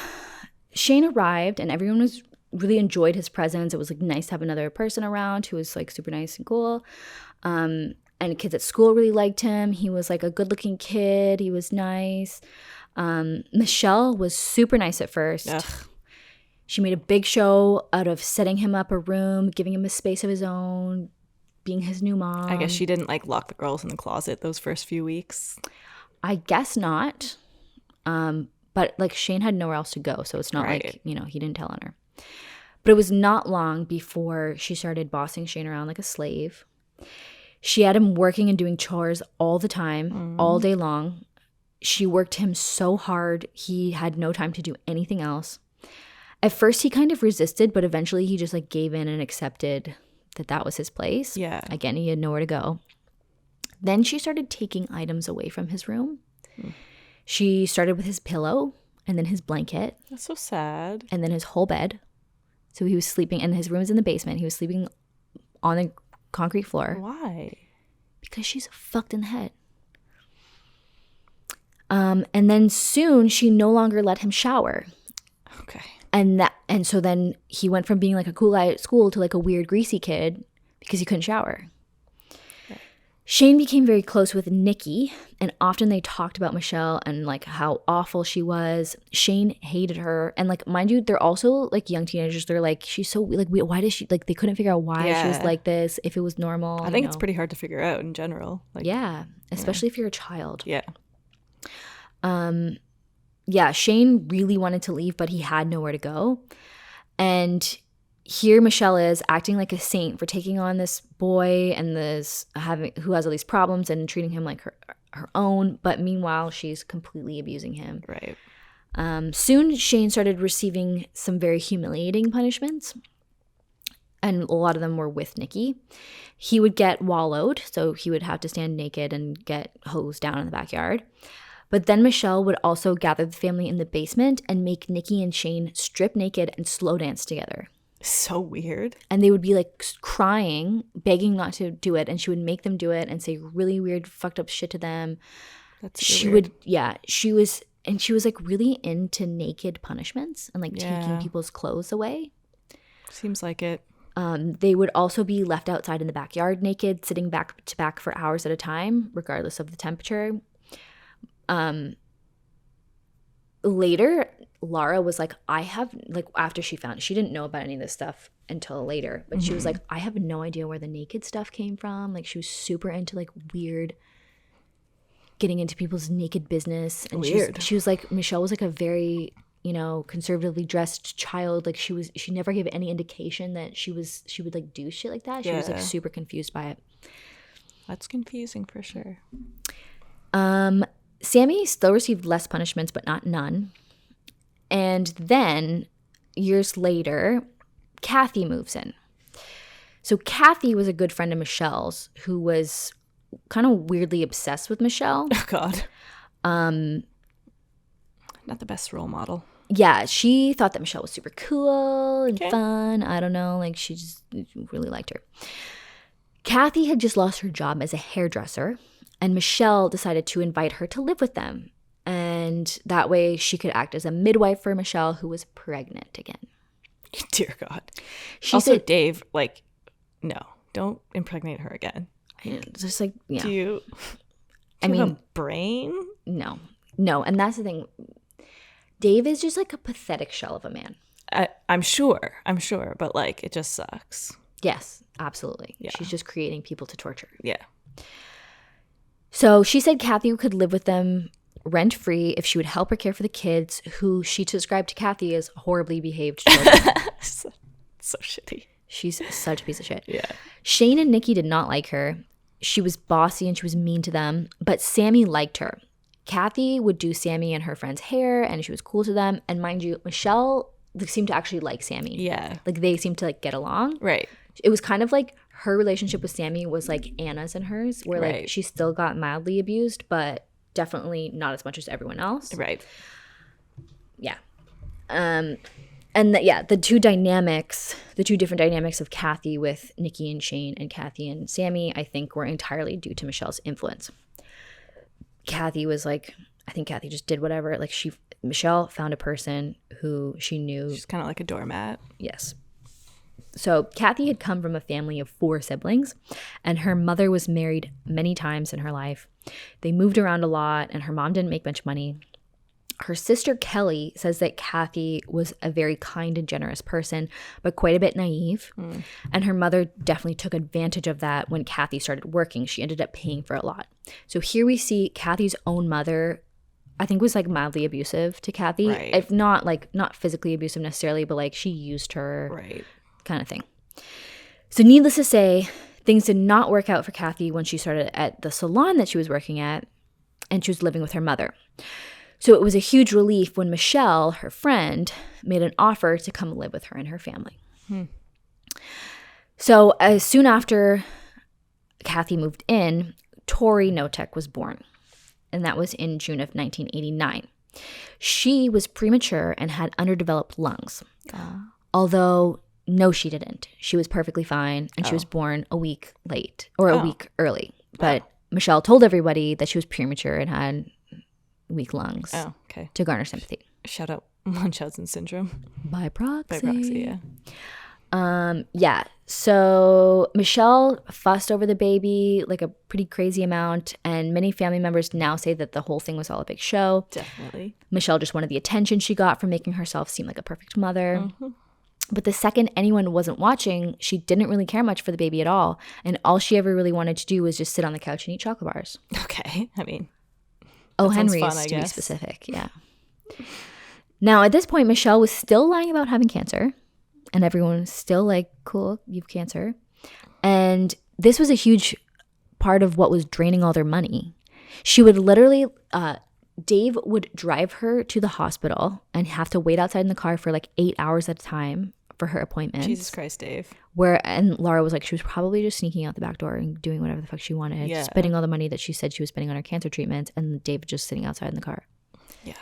Shane arrived and everyone really enjoyed his presence. It was like nice to have another person around who was like super nice and cool. And kids at school really liked him. He was like a good looking kid. He was nice. Michelle was super nice at first. Ugh. She made a big show out of setting him up a room, giving him a space of his own, being his new mom. I guess she didn't like lock the girls in the closet those first few weeks. I guess not. But like Shane had nowhere else to go. So it's not like, you know, he didn't tell on her. But it was not long before she started bossing Shane around like a slave. She had him working and doing chores all the time, all day long. She worked him so hard, he had no time to do anything else. At first, he kind of resisted, but eventually he just like gave in and accepted that that was his place. Yeah. Again, he had nowhere to go. Then she started taking items away from his room. She started with his pillow and then his blanket. That's so sad. And then his whole bed. So he was sleeping, and his room is in the basement. He was sleeping on the concrete floor. Why? Because she's fucked in the head. And then soon she no longer let him shower. Okay. And so then he went from being like a cool guy at school to like a weird greasy kid because he couldn't shower. Shane became very close with Nikki, and often they talked about Michelle and like how awful she was. Shane hated her, and like mind you, they're also like young teenagers. They're like, she's so like, why does she like? They couldn't figure out why she was like this. If it was normal, I think it's pretty hard to figure out in general. Like, yeah, especially if you're a child. Yeah. Yeah. Shane really wanted to leave, but he had nowhere to go, and here Michelle is acting like a saint for taking on this boy and this who has all these problems and treating him like her own. But meanwhile, she's completely abusing him. Right. Soon, Shane started receiving some very humiliating punishments, and a lot of them were with Nikki. He would get wallowed, so he would have to stand naked and get hosed down in the backyard. But then Michelle would also gather the family in the basement and make Nikki and Shane strip naked and slow dance together. So weird. And they would be like crying, begging not to do it. And she would make them do it and say really weird, fucked up shit to them. That's so weird. She was like really into naked punishments and like taking people's clothes away. Seems like it. They would also be left outside in the backyard naked, sitting back to back for hours at a time, regardless of the temperature. Later, Lara was like, after she found it, she didn't know about any of this stuff until later, but she was like, I have no idea where the naked stuff came from. Like, she was super into like weird, getting into people's naked business. And weird. She was like, Michelle was like a very, you know, conservatively dressed child. Like she never gave any indication that she would like do shit like that. She was like super confused by it. That's confusing for sure. Sammy still received less punishments, but not none. And then, years later, Kathy moves in. So Kathy was a good friend of Michelle's who was kind of weirdly obsessed with Michelle. Oh, God. Not the best role model. Yeah, she thought that Michelle was super cool and fun. I don't know, like she just really liked her. Kathy had just lost her job as a hairdresser, and Michelle decided to invite her to live with them. And that way she could act as a midwife for Michelle, who was pregnant again. Dear God. She also, said, Dave, like, no, don't impregnate her again. Just like, yeah. Do you I mean, have a brain? No. And that's the thing. Dave is just like a pathetic shell of a man. I'm sure. But like, it just sucks. Yes, absolutely. Yeah. She's just creating people to torture. Yeah. So she said Kathy could live with them rent-free if she would help her care for the kids, who she described to Kathy as horribly behaved children. So shitty. She's such a piece of shit. Yeah. Shane and Nikki did not like her. She was bossy and she was mean to them, but Sammy liked her. Kathy would do Sammy and her friend's hair, and she was cool to them. And mind you, Michelle seemed to actually like Sammy. Yeah. Like they seemed to like get along. Right. It was kind of like her relationship with Sammy was like Anna's and hers, where like she still got mildly abused, but definitely not as much as everyone else. Right. Yeah. And the two different dynamics of Kathy with Nikki and Shane and Kathy and Sammy, I think were entirely due to Michelle's influence. Kathy was like, I think Kathy just did whatever. Like Michelle found a person who she knew. She's kind of like a doormat. Yes. So Kathy had come from a family of 4 siblings, and her mother was married many times in her life. They moved around a lot, and her mom didn't make much money. Her sister Kelly says that Kathy was a very kind and generous person, but quite a bit naive. And her mother definitely took advantage of that when Kathy started working. She ended up paying for a lot. So here we see Kathy's own mother, I think, was like mildly abusive to Kathy. Right. If not like not physically abusive necessarily, but like she used her, Right. kind of thing. So needless to say, things did not work out for Kathy when she started at the salon that she was working at, and she was living with her mother. So it was a huge relief when Michelle, her friend, made an offer to come live with her and her family. So as soon after Kathy moved in, Tori Knotek was born, and that was in June of 1989. She was premature and had underdeveloped lungs, although no, she didn't. She was perfectly fine, and she was born a week late, or a week early. But Michelle told everybody that she was premature and had weak lungs to garner sympathy. Shout out Munchausen syndrome. By proxy. By proxy, yeah. Yeah. So Michelle fussed over the baby like a pretty crazy amount, and many family members now say that the whole thing was all a big show. Definitely. Michelle just wanted the attention she got from making herself seem like a perfect mother. But the second anyone wasn't watching, she didn't really care much for the baby at all. And all she ever really wanted to do was just sit on the couch and eat chocolate bars. Okay. I mean, Henry's fun, to be specific. Yeah. Now, at this point, Michelle was still lying about having cancer. And everyone was still like, cool, you have cancer. And this was a huge part of what was draining all their money. She would literally, Dave would drive her to the hospital and have to wait outside in the car for like 8 hours at a time for her appointments. Jesus Christ, Dave. And Laura was like, she was probably just sneaking out the back door and doing whatever the fuck she wanted, spending all the money that she said she was spending on her cancer treatment, and Dave just sitting outside in the car. Yeah.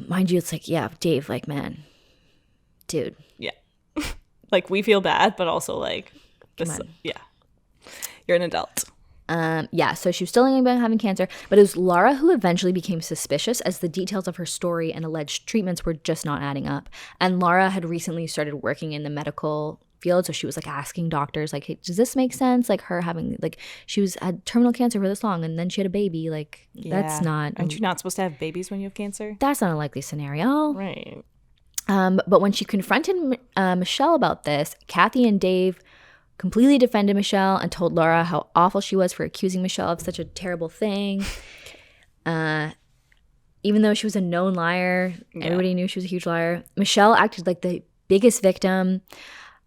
Mind you, it's like, yeah, Dave, like, man, dude. Yeah. Like, we feel bad, but also like, this, yeah, you're an adult. Yeah, so she was still about having cancer, but it was Laura who eventually became suspicious as the details of her story and alleged treatments were just not adding up. And Laura had recently started working in the medical field, so she was like asking doctors, like, hey, does this make sense? Like her having, like, had terminal cancer for this long and then she had a baby. Like, that's not. Aren't you not supposed to have babies when you have cancer? That's not a likely scenario. Right. But when she confronted Michelle about this, Kathy and Dave completely defended Michelle and told Laura how awful she was for accusing Michelle of such a terrible thing. Even though she was a known liar, everybody knew she was a huge liar. Michelle acted like the biggest victim.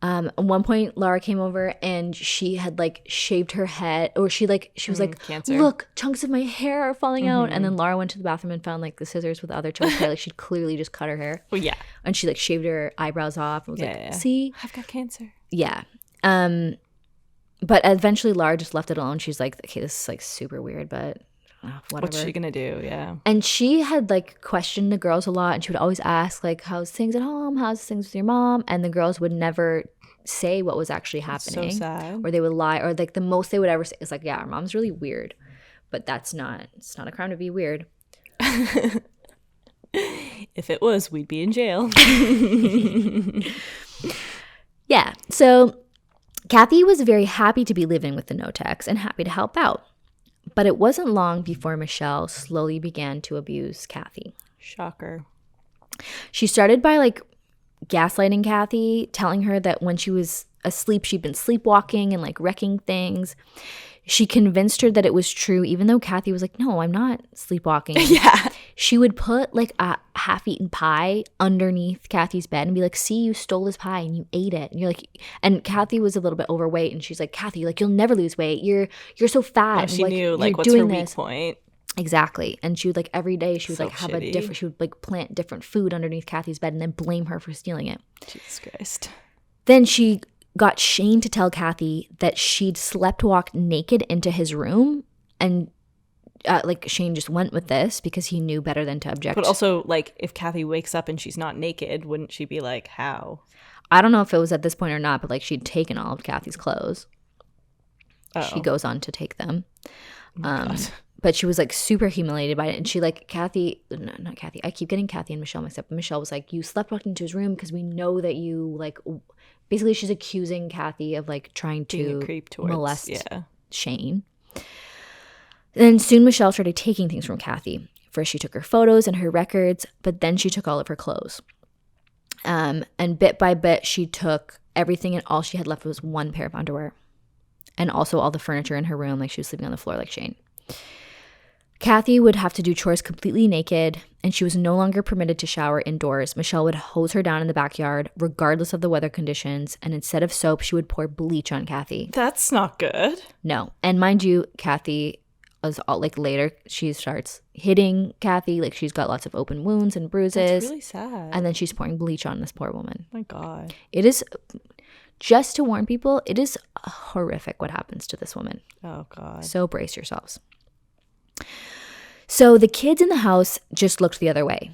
At one point, Laura came over and she had like shaved her head, or she was like, cancer. Look, chunks of my hair are falling out. And then Laura went to the bathroom and found like the scissors with other chunks of hair. Like she'd clearly just cut her hair. Well, yeah. And she like shaved her eyebrows off and was like, see? I've got cancer. Yeah. But eventually Laura just left it alone. She's like, okay, this is like super weird, but whatever. What's she gonna do? Yeah. And she had like questioned the girls a lot, and she would always ask like, how's things at home? How's things with your mom? And the girls would never say what was actually happening. So sad. Or they would lie, or like the most they would ever say is like, yeah, our mom's really weird. But it's not a crime to be weird. If it was, we'd be in jail. Yeah. So Kathy was very happy to be living with the Knoteks and happy to help out. But it wasn't long before Michelle slowly began to abuse Kathy. Shocker. She started by like gaslighting Kathy, telling her that when she was asleep, she'd been sleepwalking and like wrecking things. She convinced her that it was true, even though Kathy was like, no, I'm not sleepwalking. Yeah. She would put like a half-eaten pie underneath Kathy's bed and be like, see, you stole this pie and you ate it. And you're like, and Kathy was a little bit overweight, and she's like, Kathy, like, you'll never lose weight. You're so fat. Oh, she like, knew like what's her weak point. Exactly. And she would like every day she would So like have shitty. she would like plant different food underneath Kathy's bed and then blame her for stealing it. Jesus Christ. Then she got Shane to tell Kathy that she'd slept-walked naked into his room, and like Shane just went with this because he knew better than to object. But also, like, if Kathy wakes up and she's not naked, wouldn't she be like, how? I don't know if it was at this point or not, but like she'd taken all of Kathy's clothes. She goes on to take them. God. But she was like super humiliated by it. And she like, not Kathy. I keep getting Kathy and Michelle mixed up. But Michelle was like, you slept-walked into his room because we know that you like, basically she's accusing Kathy of like trying Being a to creep towards, molest Shane. Then soon Michelle started taking things from Kathy. First, she took her photos and her records, but then she took all of her clothes. And bit by bit, she took everything, and all she had left was one pair of underwear. And also all the furniture in her room, like she was sleeping on the floor like Shane. Kathy would have to do chores completely naked, and she was no longer permitted to shower indoors. Michelle would hose her down in the backyard, regardless of the weather conditions, and instead of soap, she would pour bleach on Kathy. That's not good. No. And mind you, Kathy was all, like, later, she starts hitting Kathy. Like, she's got lots of open wounds and bruises. That's really sad. And then she's pouring bleach on this poor woman. Oh my God. It is, just to warn people, it is horrific what happens to this woman. Oh God. So brace yourselves. So the kids in the house just looked the other way.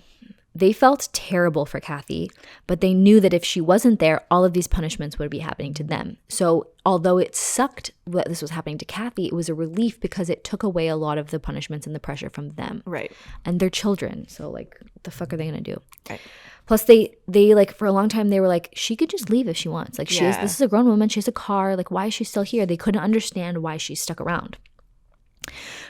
They felt terrible for Kathy, but they knew that if she wasn't there, all of these punishments would be happening to them. So although it sucked that this was happening to Kathy, it was a relief because it took away a lot of the punishments and the pressure from them. Right. And they're children. So, like, what the fuck are they going to do? Right. Plus, they like, for a long time, they were like, she could just leave if she wants. Like, this is a grown woman. She has a car. Like, why is she still here? They couldn't understand why she stuck around.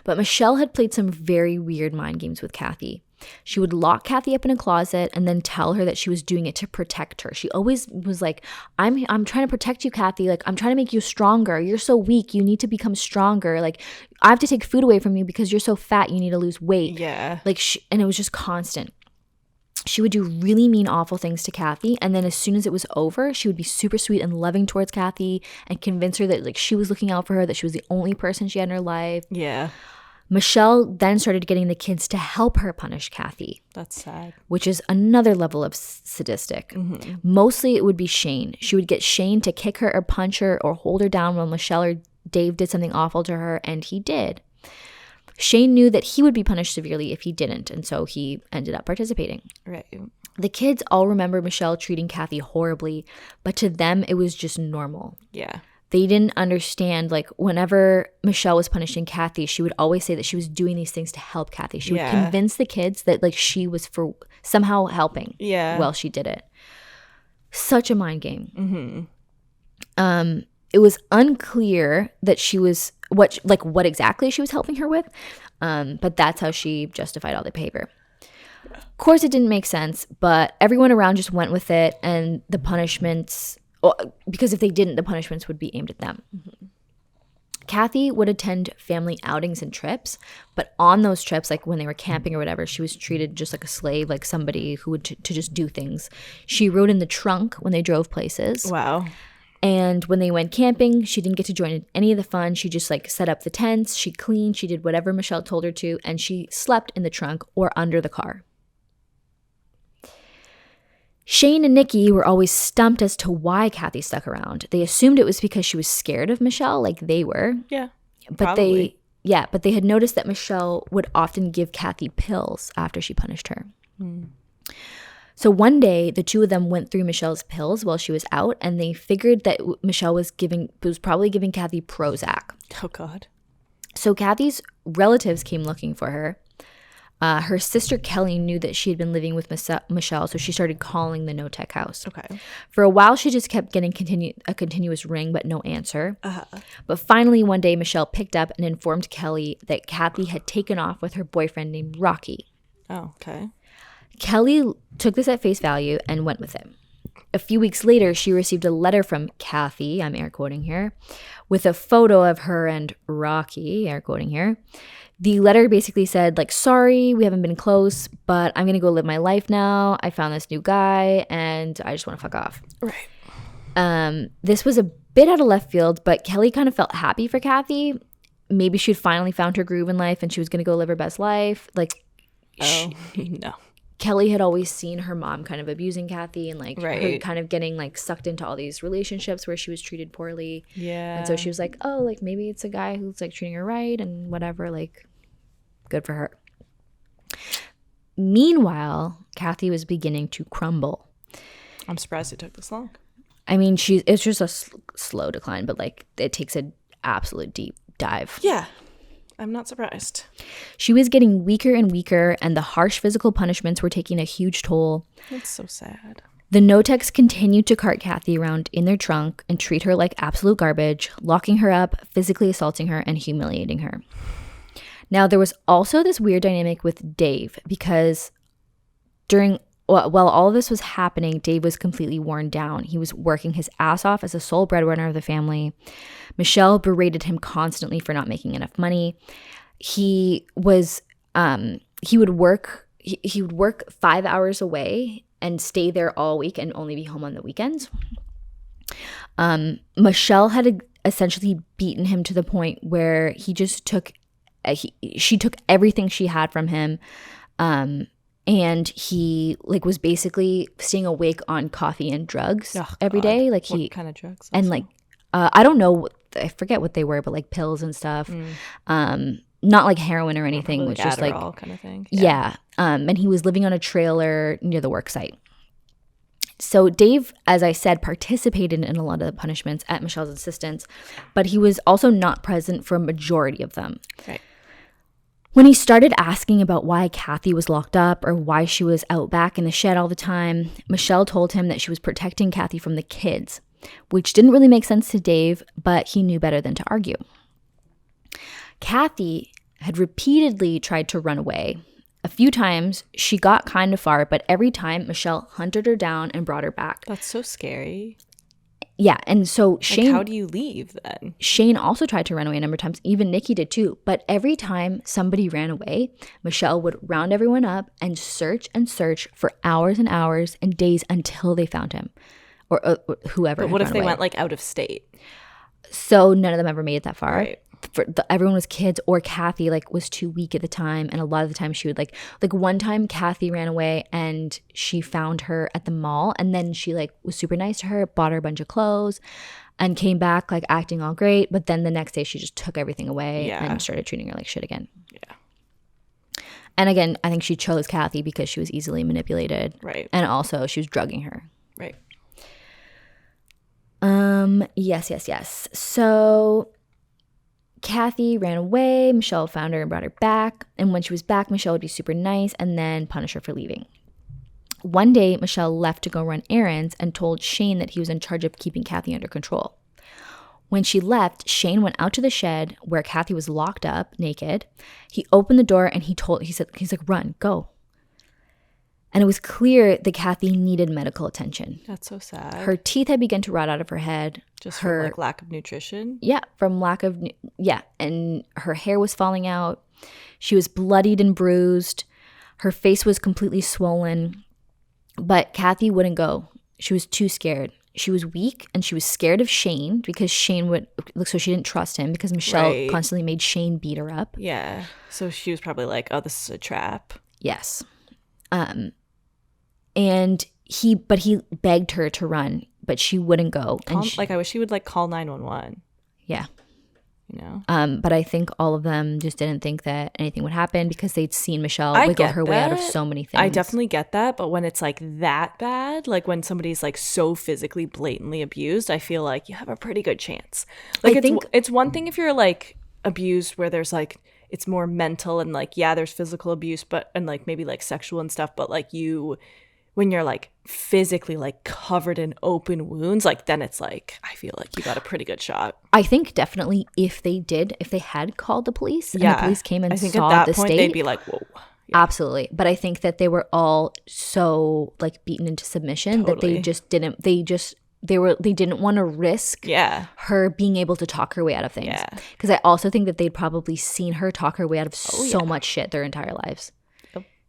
But Michelle had played some very weird mind games with Kathy. She would lock Kathy up in a closet and then tell her that she was doing it to protect her. She always was like, I'm trying to protect you, Kathy. Like, I'm trying to make you stronger. You're so weak. You need to become stronger. Like, I have to take food away from you because you're so fat. You need to lose weight. Yeah. Like, and it was just constant. She would do really mean, awful things to Kathy. And then as soon as it was over, she would be super sweet and loving towards Kathy and convince her that, like, she was looking out for her, that she was the only person she had in her life. Yeah. Michelle then started getting the kids to help her punish Kathy. That's sad. Which is another level of sadistic. Mm-hmm. Mostly it would be Shane. She would get Shane to kick her or punch her or hold her down while Michelle or Dave did something awful to her, and he did. Shane knew that he would be punished severely if he didn't, and so he ended up participating. Right. The kids all remember Michelle treating Kathy horribly, but to them it was just normal. Yeah. They didn't understand, like, whenever Michelle was punishing Kathy, she would always say that she was doing these things to help Kathy. She would convince the kids that, like, she was for somehow helping while she did it. Such a mind game. Mm-hmm. It was unclear that she was what exactly she was helping her with, but that's how she justified all the behavior. Of course, it didn't make sense, but everyone around just went with it, and the punishments, because if they didn't, the punishments would be aimed at them. Mm-hmm. Kathy would attend family outings and trips, but on those trips, like when they were camping or whatever, she was treated just like a slave, like somebody who would to just do things. She rode in the trunk when they drove places. Wow. And when they went camping, she didn't get to join in any of the fun. She just, like, set up the tents, she cleaned, she did whatever Michelle told her to, and she slept in the trunk or under the car. Shane and Nikki were always stumped as to why Kathy stuck around. They assumed it was because she was scared of Michelle, like they were. Yeah, but probably. But they had noticed that Michelle would often give Kathy pills after she punished her. So one day, the two of them went through Michelle's pills while she was out, and they figured that Michelle was probably giving Kathy Prozac. Oh, God. So Kathy's relatives came looking for her. Her sister Kelly knew that she had been living with Michelle, so she started calling the Knotek house. Okay. For a while, she just kept getting a continuous ring, but no answer. But finally, one day, Michelle picked up and informed Kelly that Kathy had taken off with her boyfriend named Rocky. Oh, okay. Kelly took this at face value and went with him. A few weeks later, she received a letter from Kathy, I'm air quoting here, with a photo of her and Rocky, air quoting here. The letter basically said, like, sorry, we haven't been close, but I'm going to go live my life now. I found this new guy, and I just want to fuck off. Right. This was a bit out of left field, but Kelly kind of felt happy for Kathy. Maybe she'd finally found her groove in life, and she was going to go live her best life. Like, no. Kelly had always seen her mom kind of abusing Kathy and, like, her kind of getting, like, sucked into all these relationships where she was treated poorly. Yeah. And so she was like, oh, like, maybe it's a guy who's, like, treating her right and whatever, like, good for her. Meanwhile, Kathy was beginning to crumble. I'm surprised it took this long. I mean, it's just a slow decline, but, like, it takes an absolute deep dive. Yeah. I'm not surprised. She was getting weaker and weaker, and the harsh physical punishments were taking a huge toll. That's so sad. The Knoteks continued to cart Kathy around in their trunk and treat her like absolute garbage, locking her up, physically assaulting her, and humiliating her. Now, there was also this weird dynamic with Dave because while all of this was happening, Dave was completely worn down. He was working his ass off as the sole breadwinner of the family. Michelle berated him constantly for not making enough money. He would work 5 hours away and stay there all week and only be home on the weekends. Michelle had essentially beaten him to the point where he just she took everything she had from him. And he like was basically staying awake on coffee and drugs every day. Like what kind of drugs? And like, I don't know, I forget what they were, but like pills and stuff. Not like heroin or anything. It was just like Adderall kind of thing. Yeah. And he was living on a trailer near the work site. So Dave, as I said, participated in a lot of the punishments at Michelle's insistence, but he was also not present for a majority of them. Right. When he started asking about why Kathy was locked up or why she was out back in the shed all the time, Michelle told him that she was protecting Kathy from the kids, which didn't really make sense to Dave, but he knew better than to argue. Kathy had repeatedly tried to run away. A few times, she got kind of far, but every time, Michelle hunted her down and brought her back. That's so scary. Yeah, and so Shane... Like, how do you leave then? Shane also tried to run away a number of times. Even Nikki did too. But every time somebody ran away, Michelle would round everyone up and search for hours and hours and days until they found him or whoever. But what if they went like out of state? So none of them ever made it that far. Right. Everyone was kids, or Kathy like was too weak at the time, and a lot of the time she would like one time Kathy ran away and she found her at the mall, and then she like was super nice to her, bought her a bunch of clothes and came back like acting all great, but then the next day she just took everything away and started treating her like shit again. Yeah. And again, I think she chose Kathy because she was easily manipulated, right, and also she was drugging her. Right. Yes. So Kathy ran away. Michelle found her and brought her back. And when she was back, Michelle would be super nice and then punish her for leaving. One day, Michelle left to go run errands and told Shane that he was in charge of keeping Kathy under control. When she left, Shane went out to the shed where Kathy was locked up, naked. He opened the door and he's like, run, go. And it was clear that Kathy needed medical attention. That's so sad. Her teeth had begun to rot out of her head. Just from like lack of nutrition? Yeah, from lack of, and her hair was falling out. She was bloodied and bruised. Her face was completely swollen. But Kathy wouldn't go. She was too scared. She was weak and she was scared of Shane because Shane would, so she didn't trust him because Michelle constantly made Shane beat her up. Yeah, so she was probably like, oh, this is a trap. Yes. And he begged her to run, but she wouldn't go. I wish she would like call 911. Yeah. You know? But I think all of them just didn't think that anything would happen because they'd seen Michelle wiggle her way out of so many things. I definitely get that, but when it's like that bad, like when somebody's like so physically blatantly abused, I feel like you have a pretty good chance. Like it's one thing if you're like abused where there's like it's more mental and like there's physical abuse and like maybe like sexual and stuff, but like when you're like physically like covered in open wounds, like then it's like I feel like you got a pretty good shot. I think definitely if they had called the police and the police came and I think saw at that the point state, they'd be like, whoa. Yeah. Absolutely. But I think that they were all so like beaten into submission that they just didn't they didn't want to risk her being able to talk her way out of things. Yeah. Because I also think that they'd probably seen her talk her way out of so much shit their entire lives.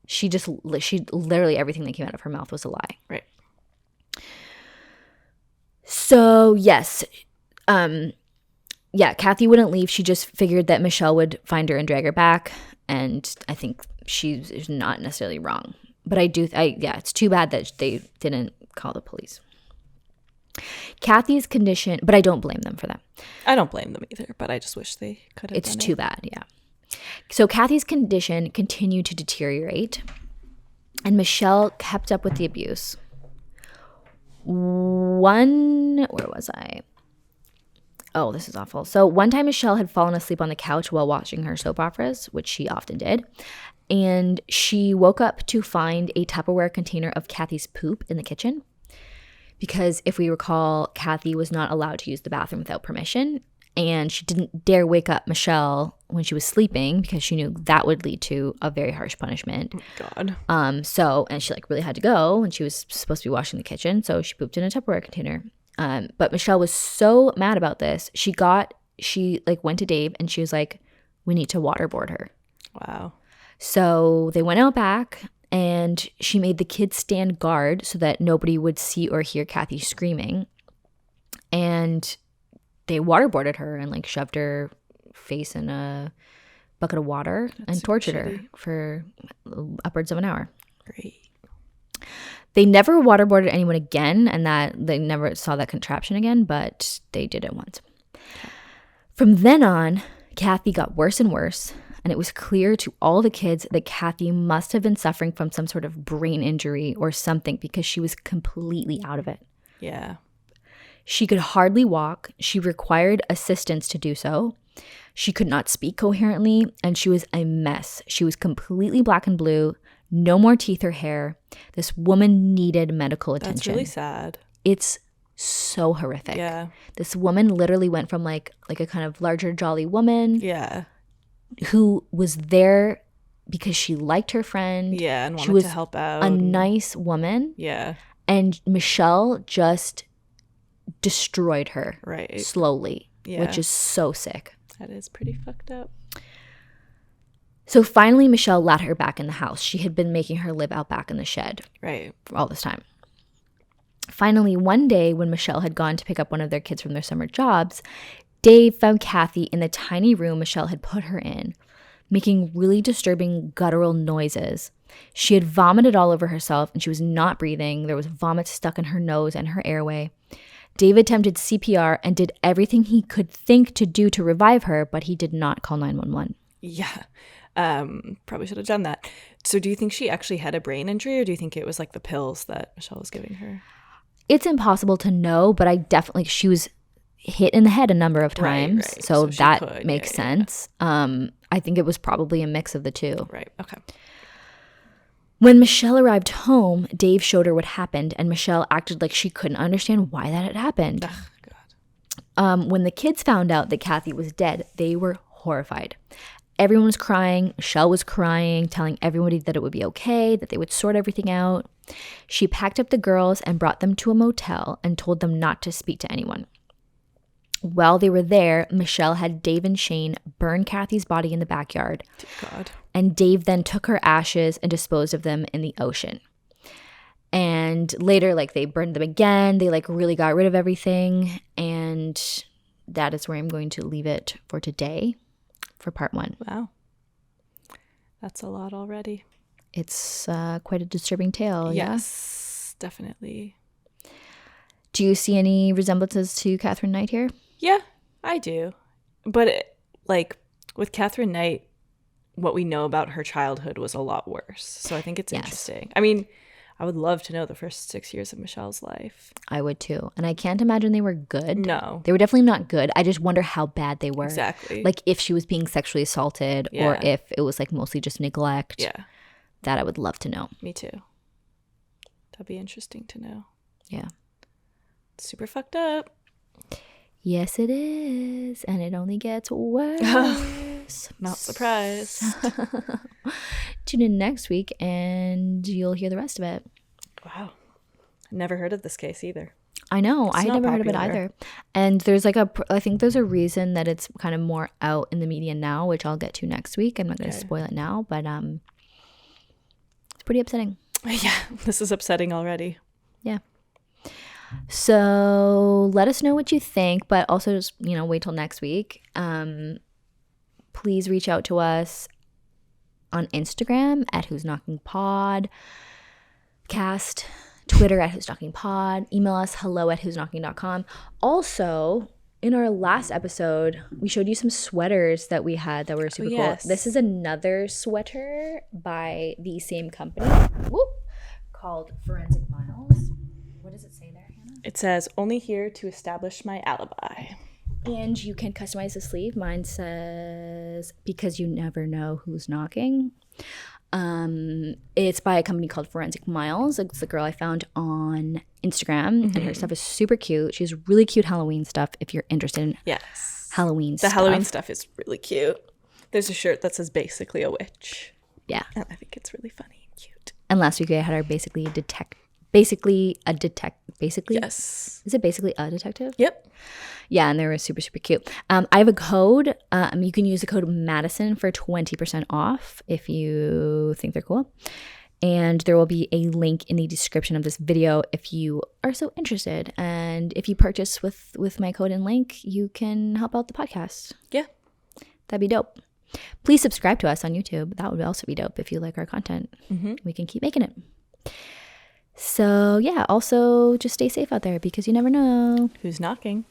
She literally everything that came out of her mouth was a lie. Right. So yes, Kathy wouldn't leave. She just figured that Michelle would find her and drag her back, and I think she's not necessarily wrong. But it's too bad that they didn't call the police. Kathy's condition, but I don't blame them for that. I don't blame them either, but I just wish they could have. It's too bad, yeah. So Kathy's condition continued to deteriorate, and Michelle kept up with the abuse. Where was I? Oh, this is awful. So one time Michelle had fallen asleep on the couch while watching her soap operas, which she often did, and she woke up to find a Tupperware container of Kathy's poop in the kitchen. Because if we recall, Kathy was not allowed to use the bathroom without permission. and she didn't dare wake up Michelle when she was sleeping because she knew that would lead to a very harsh punishment. God. And she like really had to go, and she was supposed to be washing the kitchen, so she pooped in a Tupperware container. But Michelle was so mad about this. She like went to Dave and she was like, we need to waterboard her. Wow. So they went out back, and she made the kids stand guard so that nobody would see or hear Kathy screaming. And they waterboarded her and like shoved her face in a bucket of water and tortured her for upwards of an hour. Great. They never waterboarded anyone again, and that they never saw that contraption again, but they did it once. From then on, Kathy got worse and worse, and it was clear to all the kids that Kathy must have been suffering from some sort of brain injury or something because she was completely out of it. Yeah. She could hardly walk. She required assistance to do so. She could not speak coherently, and she was a mess. She was completely black and blue, no more teeth or hair. This woman needed medical attention. That's really sad. It's so horrific. Yeah. This woman literally went from like a kind of larger, jolly woman. Yeah. Who was there because she liked her friend. Yeah, and wanted she was to help out. A nice woman. Yeah. And Michelle just destroyed her. Right. Slowly. Yeah. Which is so sick. That is pretty fucked up. So finally, Michelle let her back in the house. She had been making her live out back in the shed. Right. For all this time. Finally, one day when Michelle had gone to pick up one of their kids from their summer jobs, Dave found Kathy in the tiny room Michelle had put her in, making really disturbing guttural noises. She had vomited all over herself and she was not breathing. There was vomit stuck in her nose and her airway. Dave attempted CPR and did everything he could think to do to revive her, but he did not call 911. Yeah. Probably should have done that. So do you think she actually had a brain injury, or do you think it was like the pills that Michelle was giving her? It's impossible to know, but I definitely, she was hit in the head a number of times. Right. So that makes sense. Yeah. I think it was probably a mix of the two. Right. Okay. When Michelle arrived home, Dave showed her what happened, and Michelle acted like she couldn't understand why that had happened. Ugh, God. When the kids found out that Kathy was dead, they were horrified. Everyone was crying. Michelle was crying, telling everybody that it would be okay, that they would sort everything out. She packed up the girls and brought them to a motel and told them not to speak to anyone. While they were there, Michelle had Dave and Shane burn Kathy's body in the backyard. Dear God. And Dave then took her ashes and disposed of them in the ocean. And later, like, they burned them again. They, like, really got rid of everything. And that is where I'm going to leave it for today for part 1. Wow. That's a lot already. It's quite a disturbing tale. Yes, definitely. Do you see any resemblances to Catherine Knight here? Yeah, I do. But like with Catherine Knight, what we know about her childhood was a lot worse. So I think it's interesting. I mean, I would love to know the first 6 years of Michelle's life. I would too. And I can't imagine they were good. No. They were definitely not good. I just wonder how bad they were. Exactly. Like if she was being sexually assaulted or if it was like mostly just neglect. Yeah. That I would love to know. Me too. That'd be interesting to know. Yeah. Super fucked up. Yes, it is. And it only gets worse. Not surprised. Tune in next week and you'll hear the rest of it. Wow. Never heard of this case either. I know. I had never heard of it either. And there's like I think there's a reason that it's kind of more out in the media now, which I'll get to next week. I'm not going to spoil it now, but it's pretty upsetting. Yeah, this is upsetting already. Yeah. So let us know what you think, but also just, wait till next week. Please reach out to us on Instagram at Who's Knocking Pod, cast, Twitter at Who's Knocking Pod, email us hello@whosknocking.com. Also, in our last episode, we showed you some sweaters that we had that were super cool. This is another sweater by the same company called Forensic Miles. What does it say there, Hannah? It says, only here to establish my alibi. And you can customize the sleeve. Mine says, because you never know who's knocking. It's by a company called Forensic Miles. It's the girl I found on Instagram. And her stuff is super cute. She has really cute Halloween stuff if you're interested in Halloween The stuff. Halloween stuff is really cute. There's a shirt that says basically a witch. Yeah. And I think it's really funny and cute. And last week I had our basically. Yes. Is it basically a detective? Yep. Yeah, and they were super, super cute. I have a code. You can use the code Madison for 20% off if you think they're cool. And there will be a link in the description of this video if you are so interested. And if you purchase with my code and link, you can help out the podcast. Yeah. That'd be dope. Please subscribe to us on YouTube. That would also be dope if you like our content. Mm-hmm. We can keep making it. So, yeah, also just stay safe out there because you never know who's knocking.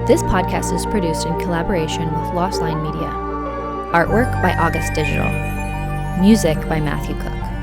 This podcast is produced in collaboration with Lost Line Media. Artwork by August Digital. Music by Matthew Cook.